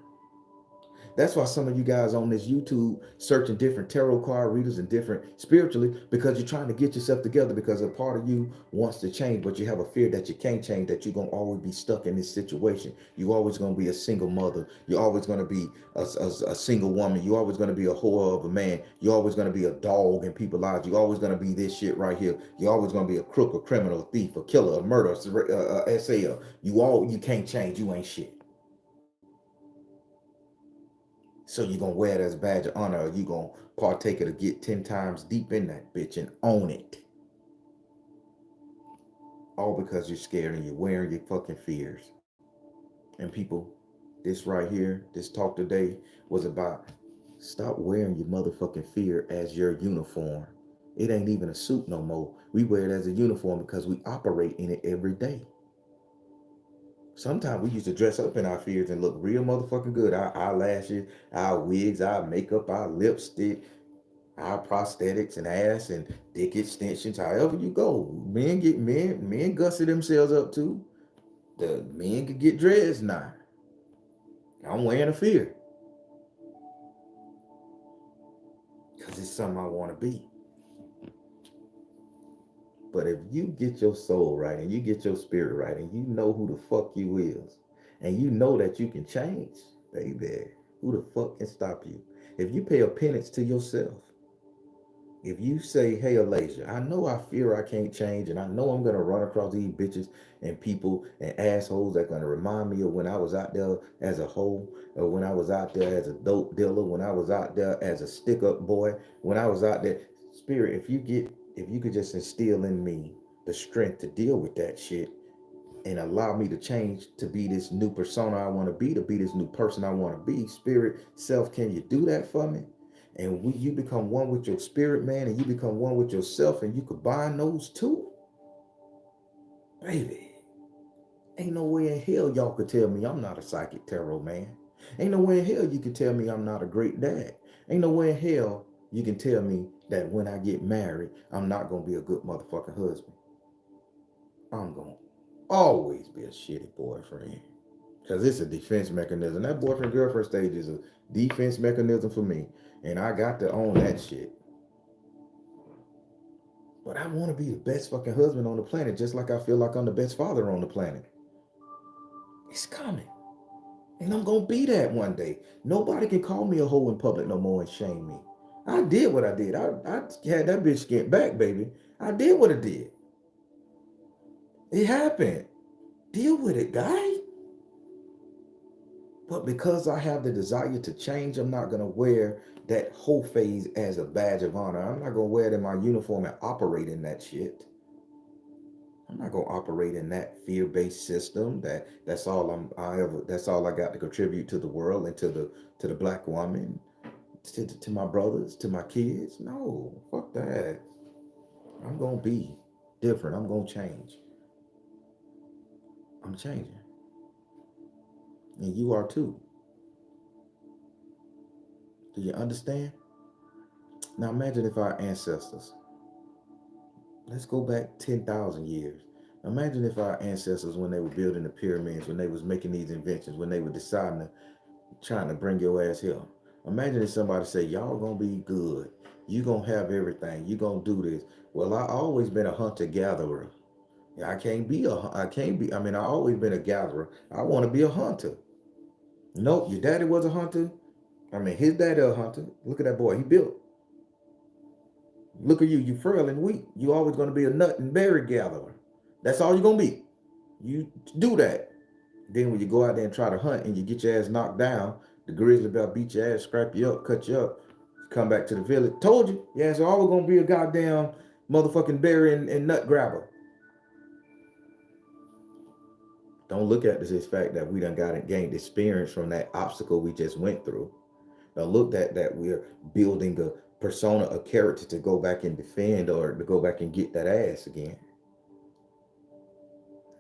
That's why some of you guys on this YouTube searching different tarot card readers and different spiritually, because you're trying to get yourself together, because a part of you wants to change, but you have a fear that you can't change, that you're going to always be stuck in this situation. You're always going to be a single mother. You're always going to be a single woman. You're always going to be a whore of a man. You're always going to be a dog in people's lives. You're always going to be this shit right here. You're always going to be a crook, a criminal, a thief, a killer, a murderer, S.O.L. You can't change. You ain't shit. So you're going to wear it as a badge of honor, or you going to partake it or get 10 times deep in that bitch and own it. All because you're scared and you're wearing your fucking fears. And people, this right here, this talk today was about stop wearing your motherfucking fear as your uniform. It ain't even a suit no more. We wear it as a uniform because we operate in it every day. Sometimes we used to dress up in our fears and look real motherfucking good. Our eyelashes, our wigs, our makeup, our lipstick, our prosthetics and ass and dick extensions, however you go. Men gussy themselves up too. The men could get dreads now. I'm wearing a fear. Because it's something I want to be. But if you get your soul right and you get your spirit right and you know who the fuck you is and you know that you can change, baby, who the fuck can stop you? If you pay a penance to yourself, if you say, hey, Alazia, I know I fear I can't change, and I know I'm going to run across these bitches and people and assholes that are going to remind me of when I was out there as a hoe, or when I was out there as a dope dealer, when I was out there as a stick-up boy, when I was out there. Spirit, if you could just instill in me the strength to deal with that shit and allow me to change to be this new persona I want to be this new person I want to be. Spirit, self, can you do that for me? And you become one with your spirit, man, and you become one with yourself, and you combine those two, baby. Ain't no way in hell y'all could tell me I'm not a psychic tarot man. Ain't no way in hell you could tell me I'm not a great dad. Ain't no way in hell you can tell me that when I get married, I'm not gonna be a good motherfucking husband. I'm gonna always be a shitty boyfriend. Because it's a defense mechanism. That boyfriend girlfriend stage is a defense mechanism for me. And I got to own that shit. But I want to be the best fucking husband on the planet, just like I feel like I'm the best father on the planet. It's coming. And I'm going to be that one day. Nobody can call me a hoe in public no more and shame me. I did what I did. I had that bitch skint back, baby. I did what I did. It happened. Deal with it, guy. But because I have the desire to change, I'm not going to wear that whole phase as a badge of honor. I'm not going to wear it in my uniform and operate in that shit. I'm not going to operate in that fear-based system. That's all that's all I got to contribute to the world and to the black woman, to my brothers, to my kids. No, fuck that. I'm going to be different. I'm going to change. I'm changing. And you are too. Do you understand? Now imagine if our ancestors, let's go back 10,000 years. Imagine if our ancestors, when they were building the pyramids, when they was making these inventions, when they were deciding to, trying to bring your ass here. Imagine if somebody say, y'all gonna be good. You gonna have everything. You gonna do this. Well, I always been a hunter-gatherer. I always been a gatherer. I want to be a hunter. Nope, your daddy was a hunter. His daddy a hunter. Look at that boy. He built. Look at you. You frail and weak. You always going to be a nut and berry gatherer. That's all you're gonna be. You do that. Then when you go out there and try to hunt and you get your ass knocked down, the grizzly bear beat your ass, scrap you up, cut you up, come back to the village. Told you. Yeah, so always gonna be a goddamn motherfucking berry and nut grabber. Don't look at this fact that we done got and gained experience from that obstacle we just went through. Now look at that we're building a persona, a character to go back and defend or to go back and get that ass again.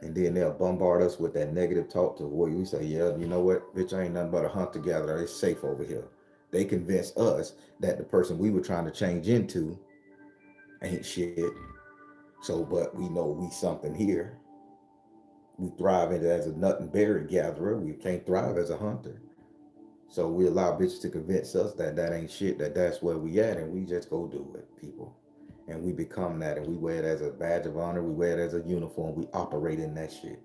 And then they'll bombard us with that negative talk to where we say, yeah, you know what, bitch, I ain't nothing but a hunter gatherer. It's safe over here. They convince us that the person we were trying to change into ain't shit. So, but we know we something here. We thrive as a nut and berry gatherer. We can't thrive as a hunter. So we allow bitches to convince us that that ain't shit, that that's where we at, and we just go do it, people. And we become that, and we wear it as a badge of honor. We wear it as a uniform. We operate in that shit.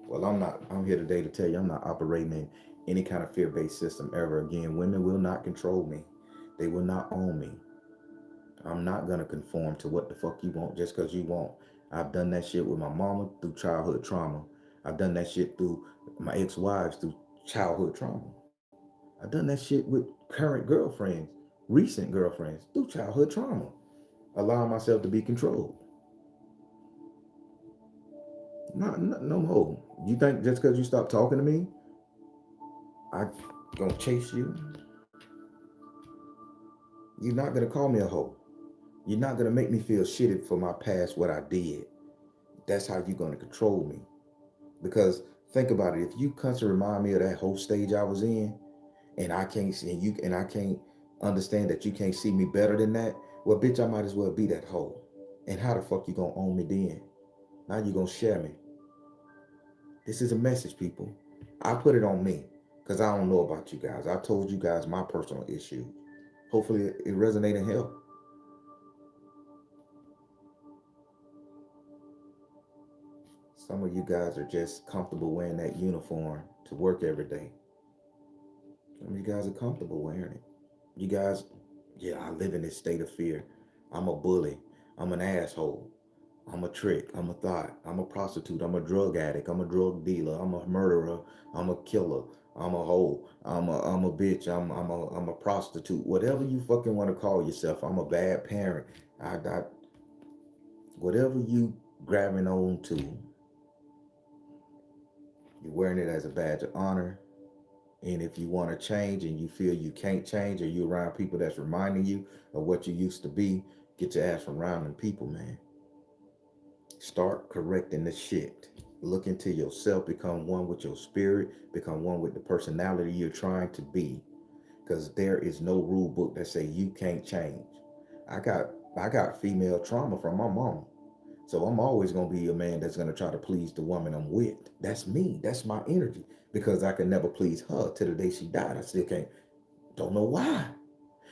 Well, I'm not. I'm here today to tell you I'm not operating in any kind of fear-based system ever again. Women will not control me. They will not own me. I'm not gonna conform to what the fuck you want just because you want. I've done that shit with my mama through childhood trauma. I've done that shit through my ex-wives through childhood trauma. I've done that shit with current girlfriends, recent girlfriends through childhood trauma. Allowing myself to be controlled. Not no more. You think just because you stop talking to me, I gonna chase you? You're not gonna call me a hoe. You're not gonna make me feel shitty for my past, what I did. That's how you're gonna control me. Because think about it, if you constantly remind me of that whole stage I was in, and I can't see you, and I can't understand that you can't see me better than that, well, bitch, I might as well be that hoe. And how the fuck you gonna own me then? Now you gonna share me. This is a message, people. I put it on me because I don't know about you guys. I told you guys my personal issue. Hopefully it resonated and helped. Some of you guys are just comfortable wearing that uniform to work every day. Some of you guys are comfortable wearing it. You guys, yeah, I live in this state of fear. I'm a bully. I'm an asshole. I'm a trick. I'm a thought. I'm a prostitute. I'm a drug addict. I'm a drug dealer. I'm a murderer. I'm a killer. I'm a hoe. I'm a bitch. I'm a prostitute. Whatever you fucking want to call yourself. I'm a bad parent. I whatever you grabbing on to, you're wearing it as a badge of honor. And if you want to change and you feel you can't change, or you're around people that's reminding you of what you used to be, get your ass from around them people, man. Start correcting the shit. Look into yourself, become one with your spirit, become one with the personality you're trying to be. Because there is no rule book that say you can't change. I got I got female trauma from my mama. So I'm always gonna be a man that's gonna try to please the woman I'm with. That's me. That's my energy. Because I could never please her till the day she died. I still can't. Don't know why.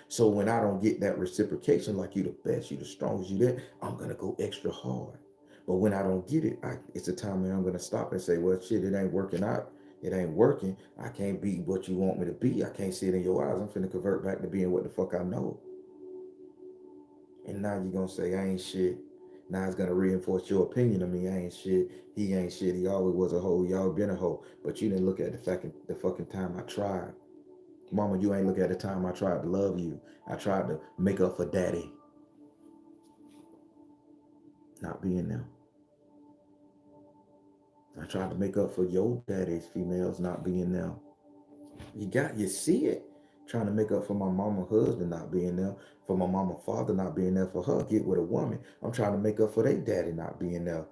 So when I don't get that reciprocation, like you the best, you the strongest, you there, I'm gonna go extra hard. But when I don't get it, it's a time when I'm gonna stop and say, well, shit, it ain't working out. It ain't working. I can't be what you want me to be. I can't see it in your eyes. I'm finna convert back to being what the fuck I know. And now you're gonna say I ain't shit. Now it's gonna reinforce your opinion of me. I ain't shit. He ain't shit. He always was a hoe. He always been a hoe. But you didn't look at the fucking time I tried. Mama, you ain't look at the time I tried to love you. I tried to make up for daddy not being there. I tried to make up for your daddy's females not being there. You see it. Trying to make up for my mama husband not being there, for my mama father not being there for her, get with a woman. I'm trying to make up for their daddy not being there.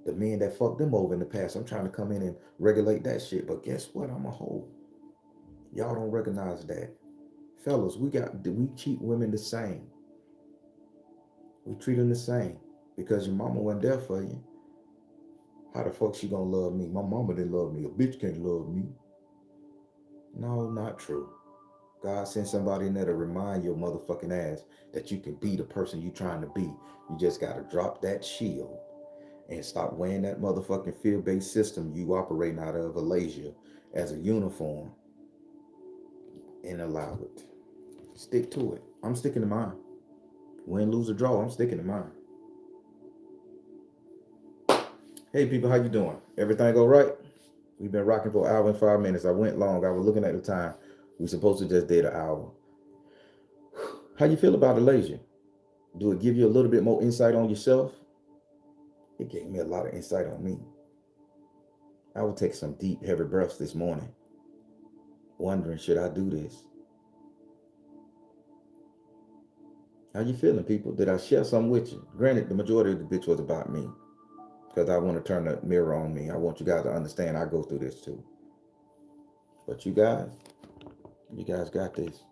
The men that fucked them over in the past. I'm trying to come in and regulate that shit. But guess what? I'm a hoe. Y'all don't recognize that. Fellas, we treat women the same. We treat them the same. Because your mama wasn't there for you. How the fuck she gonna love me? My mama didn't love me. A bitch can't love me. No, not true. God sent somebody in there to remind your motherfucking ass that you can be the person you trying to be. You just gotta drop that shield and stop wearing that motherfucking fear-based system you operating out of Alazia as a uniform and allow it. Stick to it. I'm sticking to mine. Win, lose, or draw, I'm sticking to mine. Hey people, how you doing? Everything all right? We've been rocking for an hour and 5 minutes. I went long. I was looking at the time. We supposed to just did an hour. How you feel about Alazia? Do it give you a little bit more insight on yourself? It gave me a lot of insight on me. I would take some deep, heavy breaths this morning, wondering, should I do this? How you feeling, people? Did I share something with you? Granted, the majority of the bitch was about me, because I want to turn the mirror on me. I want you guys to understand I go through this too. But you guys got this.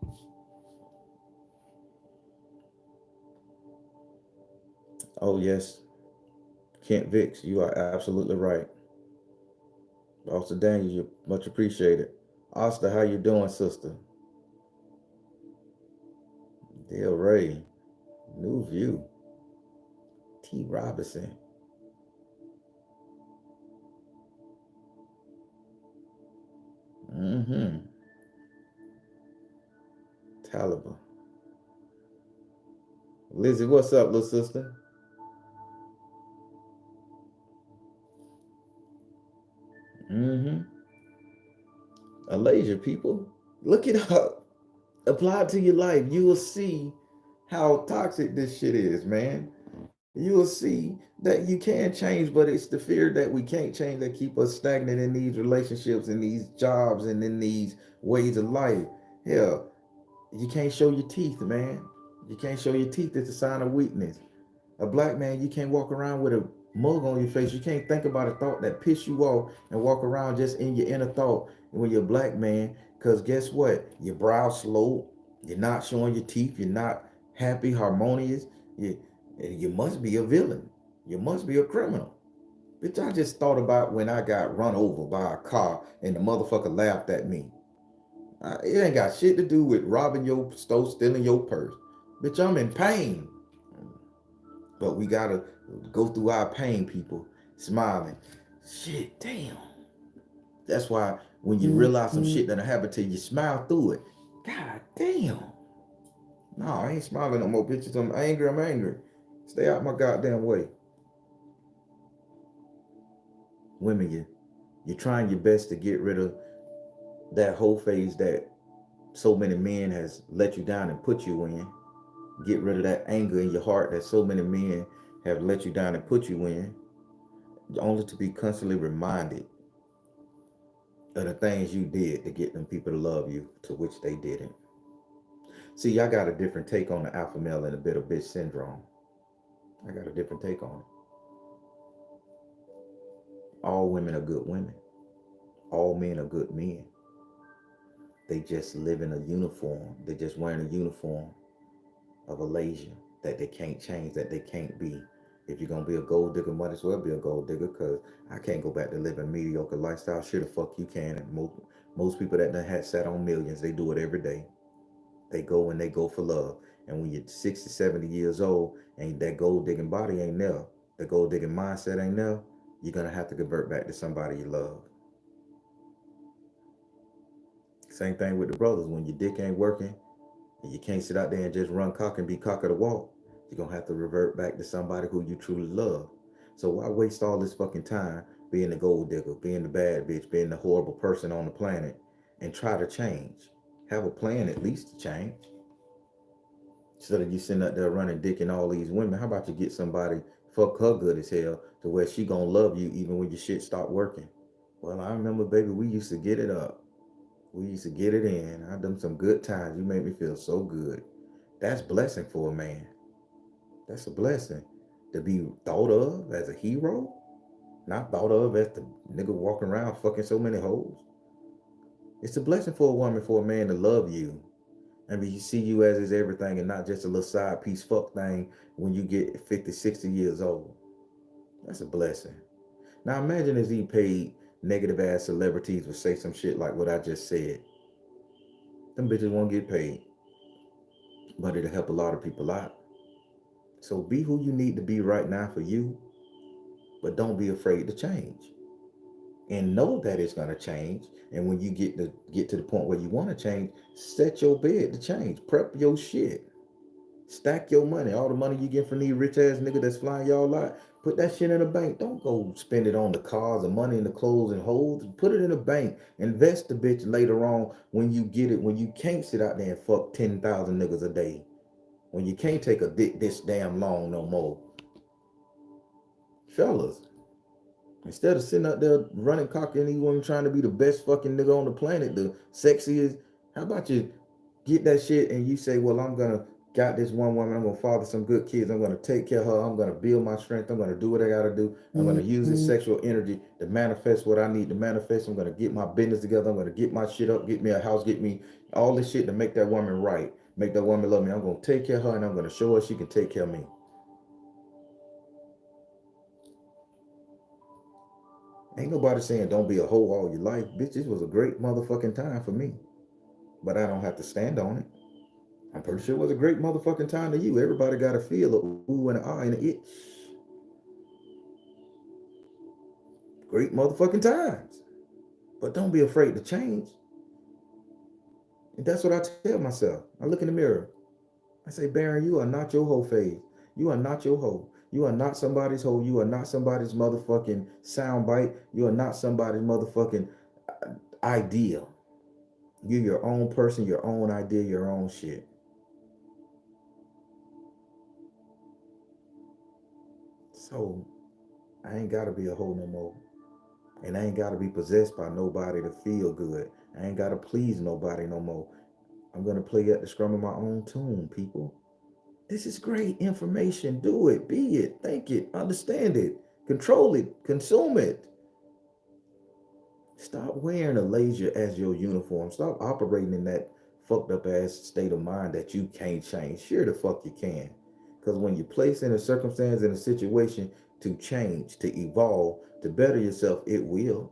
Oh yes, Kent Vicks, you are absolutely right. Also, Daniel, you much appreciated. Asta, how you doing, sister? Dale Ray, New View, T. Robinson. Mm-hmm. Taliban. Lizzie, what's up, little sister? Mm-hmm. Alasia, people. Look it up. Apply it to your life. You will see how toxic this shit is, man. You will see that you can change, but it's the fear that we can't change that keep us stagnant in these relationships and these jobs and in these ways of life. Hell, you can't show your teeth, man. You can't show your teeth. It's a sign of weakness. A black man, you can't walk around with a mug on your face. You can't think about a thought that piss you off and walk around just in your inner thought when you're a black man. Because guess what? Your brow slow. You're not showing your teeth. You're not happy, harmonious. You must be a villain. You must be a criminal. Bitch, I just thought about when I got run over by a car and the motherfucker laughed at me. It ain't got shit to do with robbing your store, stealing your purse. Bitch, I'm in pain. But we gotta go through our pain, people, smiling. Shit, damn. That's why when you realize some shit that'll happen to you, smile through it. God damn. No, I ain't smiling no more, bitches. I'm angry. I'm angry. Stay out my goddamn way. Women, you're trying your best to get rid of that whole phase that so many men has let you down and put you in. Get rid of that anger in your heart that so many men have let you down and put you in, only to be constantly reminded of the things you did to get them people to love you, to which they didn't. See, I got a different take on the alpha male and a bit of bitch syndrome. I got a different take on it. All women are good women. All men are good men. They just live in a uniform. They're just wearing a uniform of Alasia that they can't change, that they can't be. If you're gonna be a gold digger, might as well be a gold digger, because I can't go back to living mediocre lifestyle. Sure the fuck you can. And most people that done had sat on millions, they do it every day. They go and they go for love. And when you're 60, 70 years old and that gold digging body ain't there, the gold digging mindset ain't there, you're gonna have to convert back to somebody you love. Same thing with the brothers. When your dick ain't working and you can't sit out there and just run cock and be cock of the walk, you're gonna have to revert back to somebody who you truly love. So why waste all this fucking time being the gold digger, being the bad bitch, being the horrible person on the planet, and try to change? Have a plan at least to change. Instead of you sitting up there running dick and all these women, how about you get somebody, fuck her good as hell, to where she gonna love you even when your shit stop working? Well, I remember, baby, we used to get it up. We used to get it in. I done some good times. You made me feel so good. That's blessing for a man. That's a blessing. To be thought of as a hero, not thought of as the nigga walking around fucking so many hoes. It's a blessing for a woman, for a man to love you. I mean, you see you as is everything and not just a little side piece fuck thing when you get 50, 60 years old. That's a blessing. Now imagine if he paid negative ass celebrities would say some shit like what I just said. Them bitches won't get paid. But it'll help a lot of people out. So be who you need to be right now for you, but don't be afraid to change. And know that it's gonna change. And when you get to the point where you want to change, set your bed to change. Prep your shit. Stack your money. All the money you get from these rich ass nigga that's flying y'all out, put that shit in a bank. Don't go spend it on the cars and money in the clothes and hoes. Put it in a bank. Invest the bitch later on when you get it, when you can't sit out there and fuck 10,000 niggas a day. When you can't take a dick this damn long no more. Fellas, instead of sitting out there running cocky and you trying to be the best fucking nigga on the planet, the sexiest, how about you get that shit and you say, well, I'm gonna got this one woman, I'm gonna father some good kids, I'm gonna take care of her, I'm gonna build my strength, I'm gonna do what I gotta do, I'm gonna use this sexual energy to manifest what I need to manifest, I'm gonna get my business together, I'm gonna get my shit up, get me a house, get me all this shit to make that woman right, make that woman love me. I'm gonna take care of her and I'm gonna show her she can take care of me. Ain't nobody saying don't be a hoe all your life. Bitch, this was a great motherfucking time for me. But I don't have to stand on it. I'm pretty sure it was a great motherfucking time to you. Everybody got a feel of ooh and an ah and an itch. Great motherfucking times. But don't be afraid to change. And that's what I tell myself. I look in the mirror. I say, Baron, you are not your hoe phase. You are not your hoe. You are not somebody's hoe. You are not somebody's motherfucking soundbite. You are not somebody's motherfucking idea. You're your own person, your own idea, your own shit. So I ain't gotta be a hoe no more. And I ain't gotta be possessed by nobody to feel good. I ain't gotta please nobody no more. I'm gonna play at the scrum of my own tune, people. This is great information. Do it, be it, think it, understand it, control it, consume it. Stop wearing Alazia as your uniform. Stop operating in that fucked up ass state of mind that you can't change. Sure the fuck you can. Because when you're placed in a circumstance, in a situation to change, to evolve, to better yourself, it will.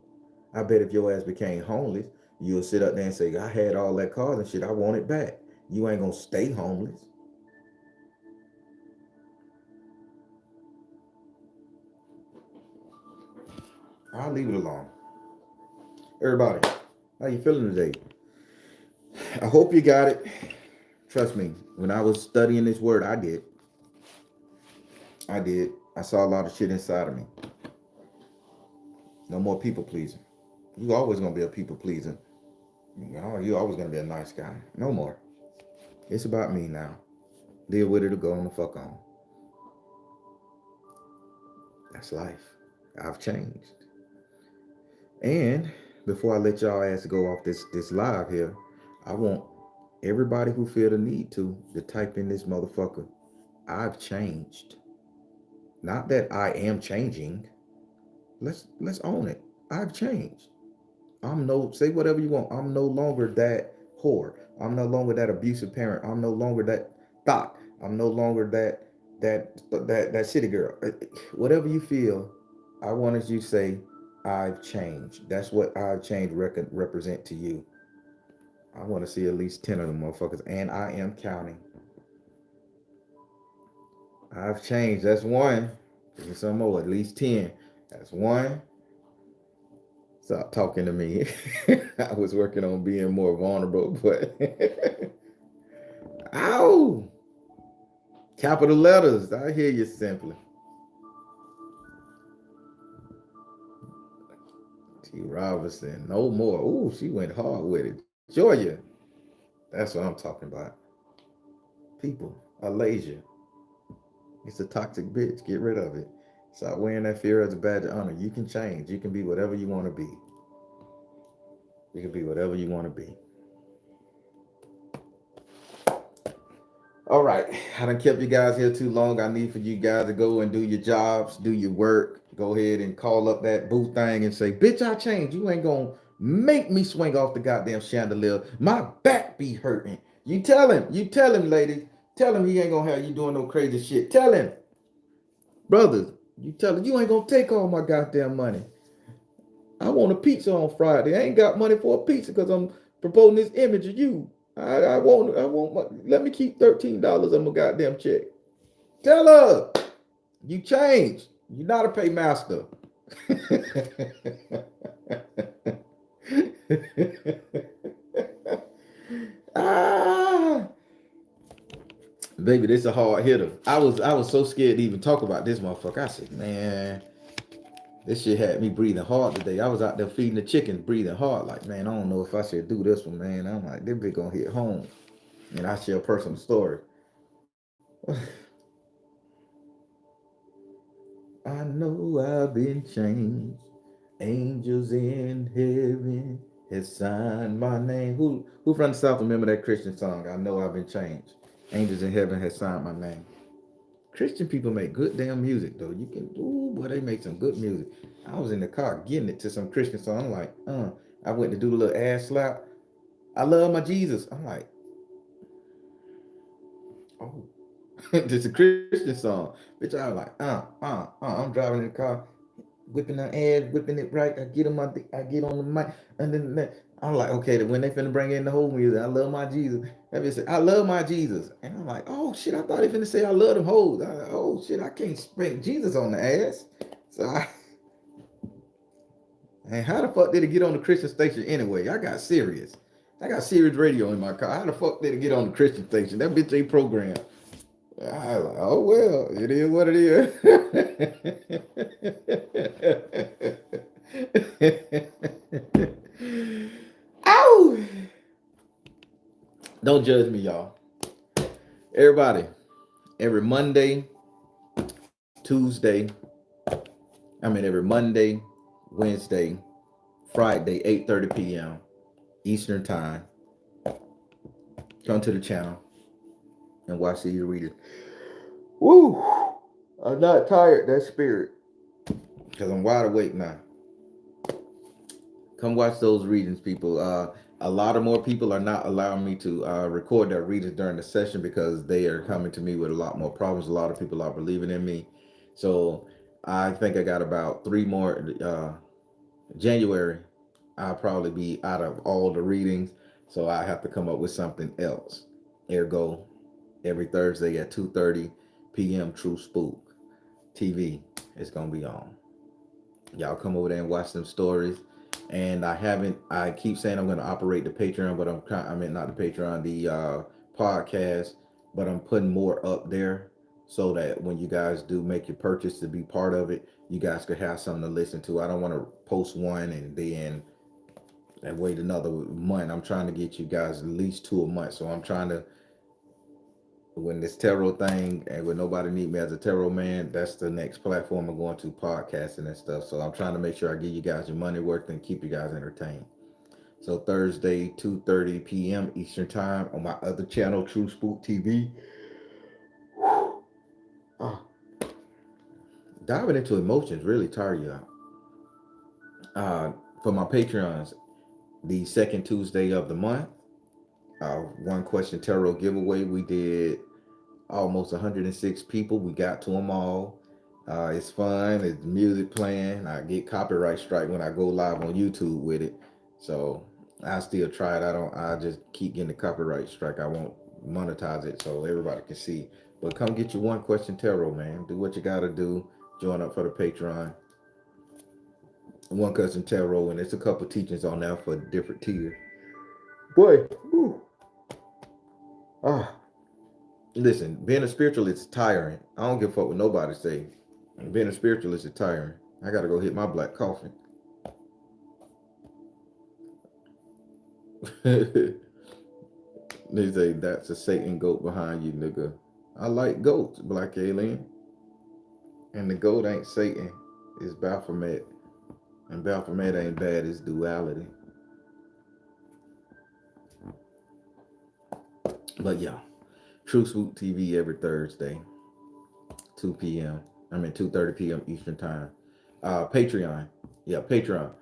I bet if your ass became homeless, you'll sit up there and say, I had all that cars and shit, I want it back. You ain't gonna stay homeless. I'll leave it alone. Everybody, how you feeling today? I hope you got it. Trust me, when I was studying this word, I did. I saw a lot of shit inside of me. No more people pleasing. You always gonna be a people pleaser. You always gonna be a nice guy. No more. It's about me now. Deal with it or go on the fuck on. That's life. I've changed. And before I let y'all ass go off this live here, I want everybody who feel the need to type in this motherfucker. I've changed. Not that I am changing. Let's own it. I've changed. Say whatever you want. I'm no longer that whore. I'm no longer that abusive parent. I'm no longer that thought. I'm no longer that city girl. Whatever you feel, I wanted you to say, I've changed. That's what I've changed represent to you. I want to see at least 10 of them motherfuckers, and I am counting. I've changed. That's one. Give me some more. At least 10. That's one. Stop talking to me. I was working on being more vulnerable, but ow! Capital letters. I hear you simply. T. Robinson. No more. Ooh, she went hard with it. Georgia. That's what I'm talking about. People. Alazia. It's a toxic bitch. Get rid of it. Stop wearing that fear as a badge of honor. You can change. You can be whatever you want to be. You can be whatever you want to be. All right. I done kept you guys here too long. I need for you guys to go and do your jobs, do your work. Go ahead and call up that booth thing and say, bitch, I changed. You ain't going to make me swing off the goddamn chandelier. My back be hurting. You tell him, ladies. Tell him he ain't going to have you doing no crazy shit. Tell him. Brothers, you tell him you ain't going to take all my goddamn money. I want a pizza on Friday. I ain't got money for a pizza because I'm proposing this image of you. I want let me keep $13 on my goddamn check. Tell her you changed. You're not a paymaster. Baby, this a hard hitter. I was so scared to even talk about this motherfucker. I said, man, this shit had me breathing hard today. I was out there feeding the chickens, breathing hard. Like, man, I don't know if I should do this one, man. I'm like, this bitch gonna hit home. And I share a personal story. I know I've been changed. Angels in heaven has signed my name. Who from the South remember that Christian song? I know I've been changed. Angels in heaven has signed my name. Christian people make good damn music though. You can ooh boy, they make some good music. I was in the car getting it to some Christian song. I'm like, I went to do the little ass slap. I love my Jesus. I'm like, oh, this is a Christian song. Bitch, I was like, I'm driving in the car, whipping the ass, whipping it right. I get on the mic, and then I'm like, okay, when they finna bring in the whole music, I love my Jesus. That bitch said, I love my Jesus, and I'm like, oh shit, I thought they finna say I love them hoes. I like, oh shit, I can't spank Jesus on the ass. So and how the fuck did it get on the Christian station anyway? I got serious. I got serious radio in my car. How the fuck did it get on the Christian station? That bitch ain't programmed. I like, oh well, it is what it is. Ow! Don't judge me, y'all. Everybody, every Monday, Tuesday, every Monday, Wednesday, Friday, 8:30 p.m. Eastern Time. Come to the channel and watch these readings. Woo! I'm not tired, that spirit. Because I'm wide awake now. Come watch those readings, people. A lot of more people are not allowing me to record their readings during the session because they are coming to me with a lot more problems. A lot of people are believing in me. So I think I got about 3 more. January, I'll probably be out of all the readings. So I have to come up with something else. Ergo, every Thursday at 2:30 p.m. True Spook TV is going to be on. Y'all come over there and watch them stories. And I keep saying I'm going to operate the Patreon, but not the Patreon, the podcast, but I'm putting more up there so that when you guys do make your purchase to be part of it, you guys could have something to listen to. I don't want to post one and then and wait another month. I'm trying to get you guys at least 2 a month. So I'm trying to, when this tarot thing and when nobody need me as a tarot man, that's the next platform I'm going to, podcasting and stuff. So I'm trying to make sure I give you guys your money worth and keep you guys entertained. So Thursday, 2:30 p.m. Eastern Time on my other channel, True Spook TV. Oh, diving into emotions really tire you out. For my Patreons, the second Tuesday of the month, one question tarot giveaway. We did almost 106 people. We got to them all. It's fun. It's music playing. I get copyright strike when I go live on YouTube with it. So I still try it. I just keep getting the copyright strike. I won't monetize it so everybody can see. But come get your one question tarot, man. Do what you got to do. Join up for the Patreon. One question tarot, and there's a couple teachings on there for different tiers. Boy, whew. Ah. Listen, being a spiritualist is tiring. I don't give a fuck what nobody say. Being a spiritualist is tiring. I gotta go hit my black coffin. They say that's a Satan goat behind you, nigga. I like goats, black alien. And the goat ain't Satan. It's Baphomet. And Baphomet ain't bad, it's duality. But yeah, True Swoop TV every Thursday, 2 p.m. 2:30 p.m. Eastern Time. Patreon. Yeah, Patreon.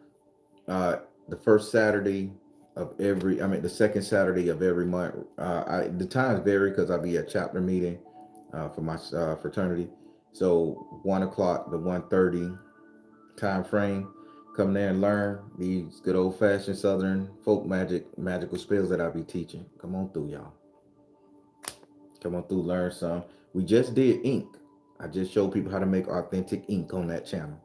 The first Saturday of the second Saturday of every month. The times vary because I'll be at chapter meeting for my fraternity. So 1 o'clock to 1:30 time frame. Come there and learn these good old fashioned Southern folk magical spells that I'll be teaching. Come on through, y'all. Come on through, learn some. We just did ink. I just showed people how to make authentic ink on that channel.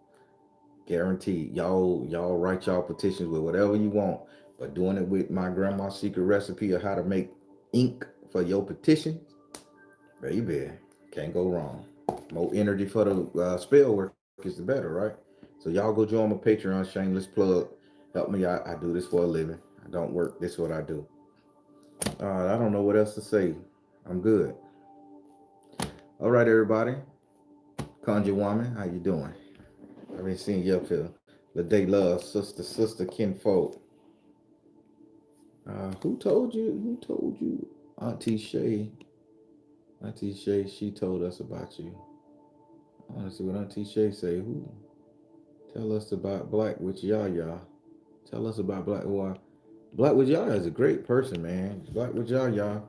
Guaranteed. Y'all write y'all petitions with whatever you want. But doing it with my grandma's secret recipe of how to make ink for your petitions, Baby, can't go wrong. More energy for the spell work is the better, right? So y'all go join my Patreon, shameless plug. Help me out. I do this for a living. I don't work. This is what I do. I don't know what else to say. I'm good. All right, everybody. Conjure woman, how you doing? I've been seeing you up here. The day love, sister, kinfolk. Who told you? Who told you? Auntie Shay. Auntie Shay, she told us about you. I want to see what Auntie Shay say. Who? Tell us about Black with Yaya. Tell us about Black. Well, Black with Yaya is a great person, man. Black with Yaya,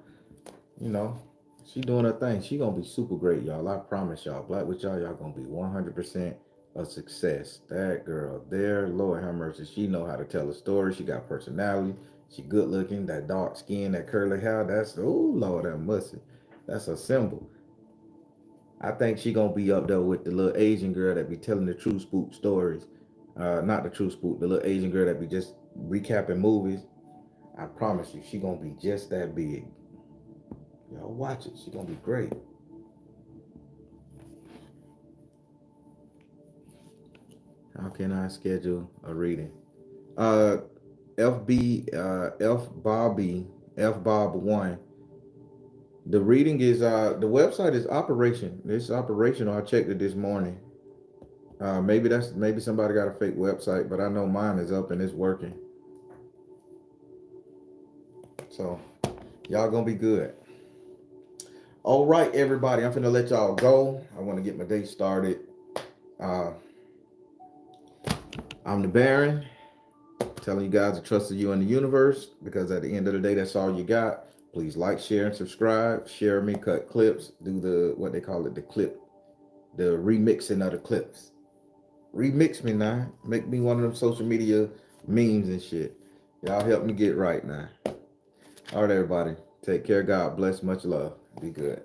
you know, she doing her thing. She gonna be super great, y'all. I promise y'all. Black with Yaya gonna be 100% a success. That girl there, Lord have mercy. She know how to tell a story. She got personality. She good looking. That dark skin, that curly hair. That's oh Lord, that musty. That's a symbol. I think she gonna be up there with the little Asian girl that be telling the true spook stories. Not the true spook, the little Asian girl that be just recapping movies. I promise you, she gonna be just that big. Y'all watch it. She gonna be great. How can I schedule a reading? Uh, F Bobby F Bob one. The reading is the website is operation. It's operational. I checked it this morning. Maybe somebody got a fake website, but I know mine is up and it's working. So y'all gonna be good. All right, everybody. I'm finna let y'all go. I want to get my day started. Uh, I'm the Baron, telling you guys to trust you in the universe because at the end of the day, that's all you got. Please like, share, and subscribe. Share me, cut clips, do the what they call it, the remixing of the clips. Remix me now. Make me one of them social media memes and shit. Y'all help me get right now. All right, everybody. Take care. God bless. Much love. Be good.